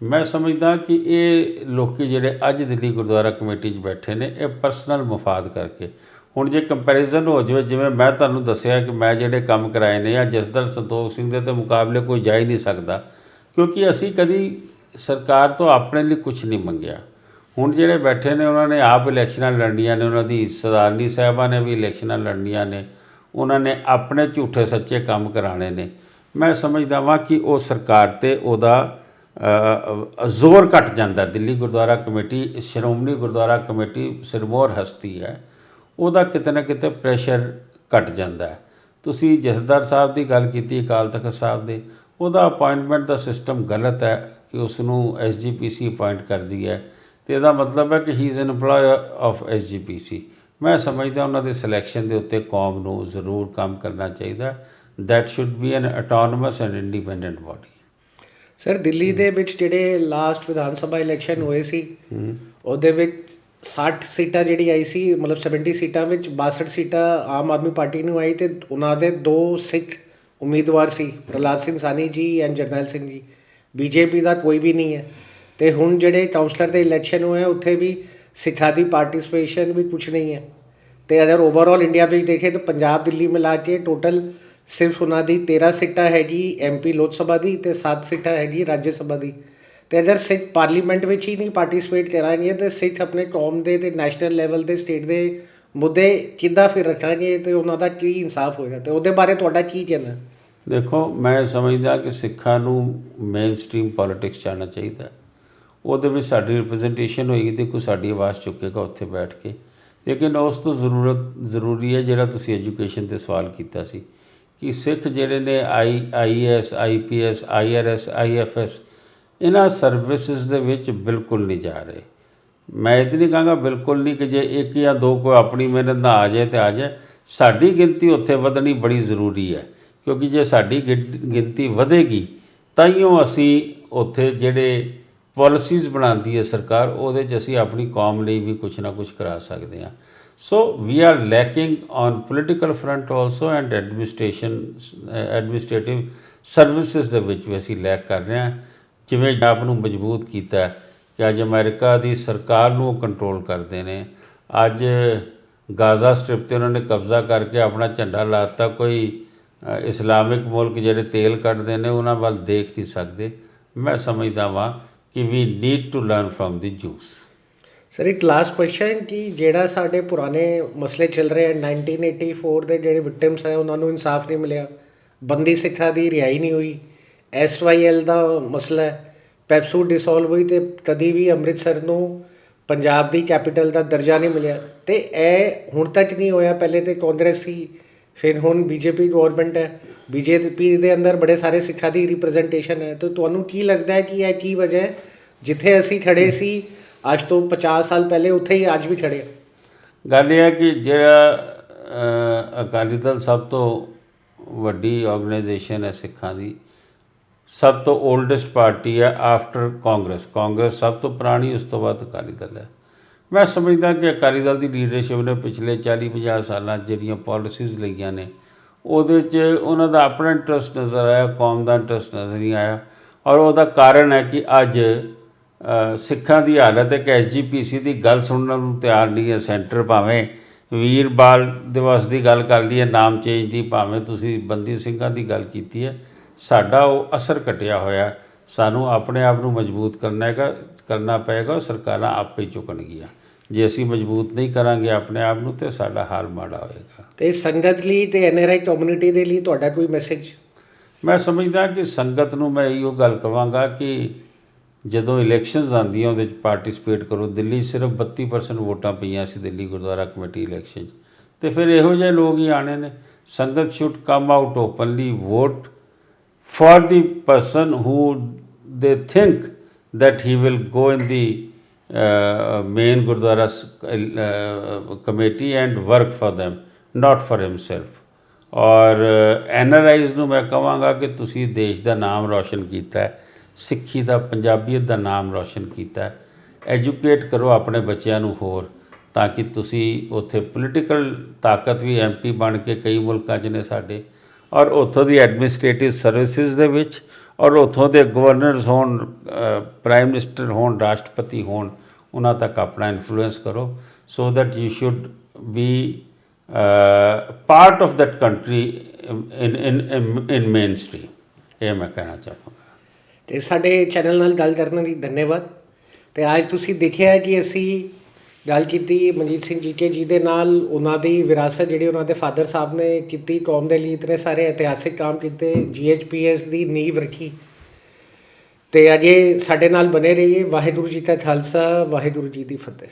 ਮੈਂ ਸਮਝਦਾ ਕਿ ਇਹ ਲੋਕ ਜਿਹੜੇ ਅੱਜ ਦਿੱਲੀ ਗੁਰਦੁਆਰਾ ਕਮੇਟੀ 'ਚ ਬੈਠੇ ਨੇ ਇਹ ਪਰਸਨਲ ਮਫਾਦ ਕਰਕੇ, ਹੁਣ ਜੇ ਕੰਪੈਰੀਜ਼ਨ ਹੋ ਜਾਵੇ, ਜਿਵੇਂ ਮੈਂ ਤੁਹਾਨੂੰ ਦੱਸਿਆ ਕਿ ਮੈਂ ਜਿਹੜੇ ਕੰਮ ਕਰਾਏ ਨੇ ਜਾਂ ਜਸਦਰ ਸੰਤੋਖ ਸਿੰਘ ਦੇ ਤਾਂ ਮੁਕਾਬਲੇ ਕੋਈ ਜਾ ਹੀ ਨਹੀਂ ਸਕਦਾ, ਕਿਉਂਕਿ ਅਸੀਂ ਕਦੀ ਸਰਕਾਰ ਤੋਂ ਆਪਣੇ ਲਈ ਕੁਝ ਨਹੀਂ ਮੰਗਿਆ। ਹੁਣ ਜਿਹੜੇ ਬੈਠੇ ਨੇ ਉਹਨਾਂ ਨੇ ਆਪ ਇਲੈਕਸ਼ਨਾਂ ਲੜਨੀਆਂ ਨੇ, ਉਹਨਾਂ ਦੀ ਸਰਦਾਰਨੀ ਸਾਹਿਬਾਂ ਨੇ ਵੀ ਇਲੈਕਸ਼ਨਾਂ ਲੜਨੀਆਂ ਨੇ, ਉਹਨਾਂ ਨੇ ਆਪਣੇ ਝੂਠੇ ਸੱਚੇ ਕੰਮ ਕਰਾਉਣੇ ਨੇ। ਮੈਂ ਸਮਝਦਾ ਵਾਂ ਕਿ ਉਹ ਸਰਕਾਰ 'ਤੇ ਉਹਦਾ ਜ਼ੋਰ ਘੱਟ ਜਾਂਦਾ। ਦਿੱਲੀ ਗੁਰਦੁਆਰਾ ਕਮੇਟੀ ਸ਼੍ਰੋਮਣੀ ਗੁਰਦੁਆਰਾ ਕਮੇਟੀ ਸਿਰਮੌਰ ਹਸਤੀ ਹੈ, ਉਹਦਾ ਕਿਤੇ ਨਾ ਕਿਤੇ ਪ੍ਰੈਸ਼ਰ ਘੱਟ ਜਾਂਦਾ ਹੈ। ਤੁਸੀਂ ਜਥੇਦਾਰ ਸਾਹਿਬ ਦੀ ਗੱਲ ਕੀਤੀ ਅਕਾਲ ਤਖਤ ਸਾਹਿਬ ਦੇ, ਉਹਦਾ ਅਪਾਇੰਟਮੈਂਟ ਦਾ ਸਿਸਟਮ ਗਲਤ ਹੈ ਕਿ ਉਸ ਨੂੰ SGPC ਅਪਾਇੰਟ ਕਰਦੀ ਹੈ ਅਤੇ ਇਹਦਾ ਮਤਲਬ ਹੈ ਕਿ ਹੀ is an employee of SGPC। ਮੈਂ ਸਮਝਦਾ ਉਹਨਾਂ ਦੇ ਸਿਲੈਕਸ਼ਨ ਦੇ ਉੱਤੇ ਕੌਮ ਨੂੰ ਜ਼ਰੂਰ ਕੰਮ ਕਰਨਾ ਚਾਹੀਦਾ। That should B N autonomous and independent body. Sir, Delhi ਦੇ ਵਿੱਚ ਜਿਹੜੇ ਲਾਸਟ ਵਿਧਾਨ ਸਭਾ ਇਲੈਕਸ਼ਨ ਹੋਏ ਸੀ ਉਹਦੇ ਵਿੱਚ 60 ਸੀਟਾਂ ਜਿਹੜੀ ਆਈ ਸੀ, ਮਤਲਬ 70 ਸੀਟਾਂ ਵਿੱਚ 62 ਸੀਟਾਂ ਆਮ ਆਦਮੀ ਪਾਰਟੀ ਨੂੰ ਆਈ ਅਤੇ ਉਹਨਾਂ ਦੇ 2 ਸਿੱਖ ਉਮੀਦਵਾਰ ਸੀ, ਪ੍ਰਹਲਾਦ ਸਿੰਘ ਸਾਨੀ ਜੀ ਐਂਡ ਜਰਨੈਲ ਸਿੰਘ ਜੀ। BJP ਦਾ ਕੋਈ ਵੀ ਨਹੀਂ ਹੈ। ਅਤੇ ਹੁਣ ਜਿਹੜੇ ਕਾਉਂਸਲਰ ਦੇ ਇਲੈਕਸ਼ਨ ਹੋਏ ਉੱਥੇ ਵੀ ਸਿੱਖਾਂ ਦੀ ਪਾਰਟੀਸਪੇਸ਼ਨ ਵੀ ਕੁਛ ਨਹੀਂ ਹੈ। ਅਤੇ ਅਗਰ ਓਵਰਆਲ ਇੰਡੀਆ ਵਿੱਚ ਦੇਖੇ ਤਾਂ ਪੰਜਾਬ ਦਿੱਲੀ ਮਿਲਾ ਕੇ ਟੋਟਲ ਸਿਰਫ ਉਹਨਾਂ ਦੀ 13 ਸੀਟਾਂ ਹੈਗੀ MP ਲੋਕ ਸਭਾ ਦੀ ਅਤੇ 7 ਸੀਟਾਂ ਹੈਗੀ ਰਾਜ ਸਭਾ ਦੀ। ਅਤੇ ਅਗਰ ਸਿੱਖ ਪਾਰਲੀਮੈਂਟ ਵਿੱਚ ਹੀ ਨਹੀਂ ਪਾਰਟੀਸਪੇਟ ਕਰਾਂਗੇ ਤਾਂ ਸਿੱਖ ਆਪਣੇ ਕੌਮ ਦੇ ਅਤੇ ਨੈਸ਼ਨਲ ਲੈਵਲ ਦੇ ਸਟੇਟ ਦੇ ਮੁੱਦੇ ਕਿੱਦਾਂ ਫਿਰ ਰੱਖਾਂਗੇ ਅਤੇ ਉਹਨਾਂ ਦਾ ਕੀ ਇਨਸਾਫ ਹੋਏਗਾ? ਅਤੇ ਉਹਦੇ ਬਾਰੇ ਤੁਹਾਡਾ ਕੀ ਕਹਿਣਾ? ਦੇਖੋ, ਮੈਂ ਸਮਝਦਾ ਕਿ ਸਿੱਖਾਂ ਨੂੰ ਮੇਨ ਸਟਰੀਮ ਪੋਲੀਟਿਕਸ 'ਚ ਆਉਣਾ ਚਾਹੀਦਾ। ਉਹਦੇ ਵਿੱਚ ਸਾਡੀ ਰਿਪਰੈਜ਼ੈਂਟੇਸ਼ਨ ਹੋਏਗੀ ਅਤੇ ਕੋਈ ਸਾਡੀ ਆਵਾਜ਼ ਚੁੱਕੇਗਾ ਉੱਥੇ ਬੈਠ ਕੇ। ਲੇਕਿਨ ਉਸ ਤੋਂ ਜ਼ਰੂਰੀ ਹੈ ਜਿਹੜਾ ਤੁਸੀਂ ਐਜੂਕੇਸ਼ਨ 'ਤੇ ਸਵਾਲ ਕੀਤਾ ਸੀ ਕਿ ਸਿੱਖ ਜਿਹੜੇ ਨੇ IAS IPS IRS IFS ਇਹਨਾਂ ਸਰਵਿਸਿਜ਼ ਦੇ ਵਿੱਚ ਬਿਲਕੁਲ ਨਹੀਂ ਜਾ ਰਹੇ। ਮੈਂ ਇਹ ਤਾਂ ਨਹੀਂ ਕਹਾਂਗਾ ਬਿਲਕੁਲ ਨਹੀਂ ਕਿ ਜੇ ਇੱਕ ਜਾਂ ਦੋ ਕੋਈ ਆਪਣੀ ਮਿਹਨਤ ਨਾਲ ਆ ਜਾਏ ਤੇ ਆ ਜਾਏ। ਸਾਡੀ ਗਿਣਤੀ ਉੱਥੇ ਵਧਣੀ ਬੜੀ ਜ਼ਰੂਰੀ ਹੈ, ਕਿਉਂਕਿ ਜੇ ਸਾਡੀ ਗਿਣਤੀ ਵਧੇਗੀ ਤਾਈਓ ਅਸੀਂ ਉੱਥੇ ਜਿਹੜੇ ਪਾਲਿਸੀਜ਼ ਬਣਾਉਂਦੀ ਹੈ ਸਰਕਾਰ, ਉਹਦੇ 'ਚ ਅਸੀਂ ਆਪਣੀ ਕੌਮ ਲਈ ਵੀ ਕੁਛ ਨਾ ਕੁਛ ਕਰਾ ਸਕਦੇ ਹਾਂ। So we are lacking on political front also and administrative services ਦੇ ਵਿੱਚ ਵੀ ਅਸੀਂ ਲੈਕ ਕਰ ਰਹੇ ਹਾਂ। ਜਿਵੇਂ ਆਪ ਨੂੰ ਮਜ਼ਬੂਤ ਕੀਤਾ ਹੈ ਕਿ ਅੱਜ ਅਮਰੀਕਾ ਦੀ ਸਰਕਾਰ ਨੂੰ ਉਹ ਕੰਟਰੋਲ ਕਰਦੇ ਨੇ। ਅੱਜ ਗਾਜ਼ਾ ਸਟ੍ਰਿਪ 'ਤੇ ਉਹਨਾਂ ਨੇ ਕਬਜ਼ਾ ਕਰਕੇ ਆਪਣਾ ਝੰਡਾ ਲਾ ਦਿੱਤਾ। ਕੋਈ ਇਸਲਾਮਿਕ ਮੁਲਕ ਜਿਹੜੇ ਤੇਲ ਕੱਢਦੇ ਨੇ ਉਹਨਾਂ ਵੱਲ ਦੇਖ ਨਹੀਂ ਸਕਦੇ। ਮੈਂ ਸਮਝਦਾ ਵਾਂ ਕਿ we need to learn from the Jews. Sir ਇੱਕ ਲਾਸਟ ਕੁਐਸਚਨ ਕਿ ਜਿਹੜਾ ਸਾਡੇ ਪੁਰਾਣੇ ਮਸਲੇ ਚੱਲ ਰਹੇ ਹਨ 1984 ਦੇ ਜਿਹੜੇ ਵਿਕਟਿਮਸ ਹੈ ਉਹਨਾਂ ਨੂੰ ਇਨਸਾਫ ਨਹੀਂ ਮਿਲਿਆ, ਬੰਦੀ ਸਿੱਖਾਂ ਦੀ ਰਿਹਾਈ ਨਹੀਂ ਹੋਈ, SYL ਦਾ ਮਸਲਾ ਹੈ, ਪੈਪਸੂ ਡਿਸੋਲਵ ਹੋਈ ਅਤੇ ਕਦੀ ਵੀ ਅੰਮ੍ਰਿਤਸਰ ਨੂੰ ਪੰਜਾਬ ਦੀ ਕੈਪੀਟਲ ਦਾ ਦਰਜਾ ਨਹੀਂ ਮਿਲਿਆ। ਅਤੇ ਇਹ ਹੁਣ ਤੱਕ ਨਹੀਂ ਹੋਇਆ। ਪਹਿਲੇ ਤਾਂ ਕਾਂਗਰਸ ਸੀ, ਫਿਰ ਹੁਣ BJP ਗੌਰਮੈਂਟ ਹੈ। BJP ਦੇ ਅੰਦਰ ਬੜੇ ਸਾਰੇ ਸਿੱਖਾਂ ਦੀ ਰਿਪਰੈਜ਼ੈਂਟੇਸ਼ਨ ਹੈ। ਤਾਂ ਤੁਹਾਨੂੰ ਕੀ ਲੱਗਦਾ ਹੈ ਕਿ ਇਹ ਕੀ ਵਜ੍ਹਾ ਹੈ ਜਿੱਥੇ ਅਸੀਂ ਖੜ੍ਹੇ ਸੀ ਅੱਜ ਤੋਂ 50 ਸਾਲ ਪਹਿਲੇ ਉੱਥੇ ਹੀ ਅੱਜ ਵੀ ਖੜ੍ਹੇ ਹਾਂ? ਗੱਲ ਇਹ ਹੈ ਕਿ ਜਿਹੜਾ ਅਕਾਲੀ ਦਲ ਸਭ ਤੋਂ ਵੱਡੀ ਆਰਗੇਨਾਈਜੇਸ਼ਨ ਹੈ ਸਿੱਖਾਂ ਦੀ, ਸਭ ਤੋਂ ਓਲਡੈਸਟ ਪਾਰਟੀ ਹੈ ਆਫਟਰ ਕਾਂਗਰਸ। ਕਾਂਗਰਸ ਸਭ ਤੋਂ ਪੁਰਾਣੀ, ਉਸ ਤੋਂ ਬਾਅਦ ਅਕਾਲੀ ਦਲ ਹੈ। ਮੈਂ ਸਮਝਦਾ ਕਿ ਅਕਾਲੀ ਦਲ ਦੀ ਲੀਡਰਸ਼ਿਪ ਨੇ ਪਿਛਲੇ 40-50 ਸਾਲਾਂ 'ਚ ਜਿਹੜੀਆਂ ਪੋਲਿਸੀਜ਼ ਲਈਆਂ ਨੇ ਉਹਦੇ 'ਚ ਉਹਨਾਂ ਦਾ ਆਪਣਾ ਇੰਟਰਸਟ ਨਜ਼ਰ ਆਇਆ, ਕੌਮ ਦਾ ਇੰਟਰਸਟ ਨਜ਼ਰ ਨਹੀਂ ਆਇਆ। ਔਰ ਉਹਦਾ ਕਾਰਨ ਹੈ ਕਿ ਅੱਜ ਸਿੱਖਾਂ ਦੀ ਹਾਲਤ ਹੈ ਕਿ SGPC ਦੀ ਗੱਲ ਸੁਣਨ ਨੂੰ ਤਿਆਰ ਨਹੀਂ ਹੈ ਸੈਂਟਰ। ਭਾਵੇਂ ਵੀਰ ਬਾਲ ਦਿਵਸ ਦੀ ਗੱਲ ਕਰ ਲਈਏ, ਨਾਮ ਚੇਂਜ ਦੀ, ਭਾਵੇਂ ਤੁਸੀਂ ਬੰਦੀ ਸਿੰਘਾਂ ਦੀ ਗੱਲ ਕੀਤੀ ਹੈ, ਸਾਡਾ ਉਹ ਅਸਰ ਘਟਿਆ ਹੋਇਆ। ਸਾਨੂੰ ਆਪਣੇ ਆਪ ਨੂੰ ਮਜ਼ਬੂਤ ਕਰਨਾ ਪਏਗਾ। ਸਰਕਾਰਾਂ ਆਪੇ ਹੀ ਝੁਕਣਗੀਆਂ। ਜੇ ਅਸੀਂ ਮਜ਼ਬੂਤ ਨਹੀਂ ਕਰਾਂਗੇ ਆਪਣੇ ਆਪ ਨੂੰ ਤਾਂ ਸਾਡਾ ਹਾਲ ਮਾੜਾ ਹੋਏਗਾ। ਅਤੇ ਸੰਗਤ ਲਈ ਅਤੇ NRI ਕਮਿਊਨਿਟੀ ਦੇ ਲਈ ਤੁਹਾਡਾ ਕੋਈ ਮੈਸੇਜ? ਮੈਂ ਸਮਝਦਾ ਕਿ ਸੰਗਤ ਨੂੰ ਮੈਂ ਇਹੋ ਗੱਲ ਕਹਾਂਗਾ ਕਿ ਜਦੋਂ ਇਲੈਕਸ਼ਨਸ ਆਉਂਦੀਆਂ ਉਹਦੇ 'ਚ ਪਾਰਟੀਸਪੇਟ ਕਰੋ। ਦਿੱਲੀ ਸਿਰਫ 32% ਵੋਟਾਂ ਪਈਆਂ ਸੀ ਦਿੱਲੀ ਗੁਰਦੁਆਰਾ ਕਮੇਟੀ ਇਲੈਕਸ਼ਨ 'ਚ, ਅਤੇ ਫਿਰ ਇਹੋ ਜਿਹੇ ਲੋਕ ਹੀ ਆਣੇ ਨੇ। Sangat should come out openly, vote for the person who they think that he will go in the main Gurdwara committee and work for them, not for himself। ਔਰ NRIs ਨੂੰ ਮੈਂ ਕਹਾਂਗਾ ਕਿ ਤੁਸੀਂ ਦੇਸ਼ ਦਾ ਨਾਮ ਰੌਸ਼ਨ ਕੀਤਾ ਹੈ, ਸਿੱਖੀ ਦਾ, ਪੰਜਾਬੀਅਤ ਦਾ ਨਾਮ ਰੌਸ਼ਨ ਕੀਤਾ ਹੈ। ਐਜੂਕੇਟ ਕਰੋ ਆਪਣੇ ਬੱਚਿਆਂ ਨੂੰ ਹੋਰ, ਤਾਂ ਕਿ ਤੁਸੀਂ ਉੱਥੇ ਪੋਲੀਟੀਕਲ ਤਾਕਤ ਵੀ MP ਬਣ ਕੇ ਕਈ ਮੁਲਕਾਂ 'ਚ ਨੇ ਸਾਡੇ, ਔਰ ਉੱਥੋਂ ਦੀ ਐਡਮਿਨਿਸਟ੍ਰੇਟਿਵ ਸਰਵਿਸਿਜ਼ ਦੇ ਵਿੱਚ, ਔਰ ਉੱਥੋਂ ਦੇ ਗਵਰਨਰਸ ਹੋਣ, ਪ੍ਰਾਈਮ ਮਿਨਿਸਟਰ ਹੋਣ, ਰਾਸ਼ਟਰਪਤੀ ਹੋਣ, ਉਹਨਾਂ ਤੱਕ ਆਪਣਾ ਇਨਫਲੂਐਂਸ ਕਰੋ। So that you should be part of that country in main stream. ਇਹ ਮੈਂ ਕਹਿਣਾ ਚਾਹਾਂਗਾ। ਅਤੇ ਸਾਡੇ ਚੈਨਲ ਨਾਲ ਗੱਲ ਕਰਨ ਲਈ ਧੰਨਵਾਦ। ਅਤੇ ਅੱਜ ਤੁਸੀਂ ਦੇਖਿਆ ਕਿ ਅਸੀਂ ਗੱਲ ਕੀਤੀ ਮਨਜੀਤ ਸਿੰਘ ਜੀਕੇ ਜੀ ਦੇ ਨਾਲ। ਉਹਨਾਂ ਦੀ ਵਿਰਾਸਤ ਜਿਹੜੀ ਉਹਨਾਂ ਦੇ ਫਾਦਰ ਸਾਹਿਬ ਨੇ ਕੀਤੀ, ਕੌਮ ਦੇ ਲਈ ਇਤਨੇ ਸਾਰੇ ਇਤਿਹਾਸਿਕ ਕੰਮ ਕੀਤੇ, GHPS ਦੀ ਨੀਂਹ ਰੱਖੀ। ਅਤੇ ਅਜੇ ਸਾਡੇ ਨਾਲ ਬਣੇ ਰਹੀਏ। ਵਾਹਿਗੁਰੂ ਜੀ ਕਾ ਖਾਲਸਾ, ਵਾਹਿਗੁਰੂ ਜੀ ਦੀ ਫਤਿਹ।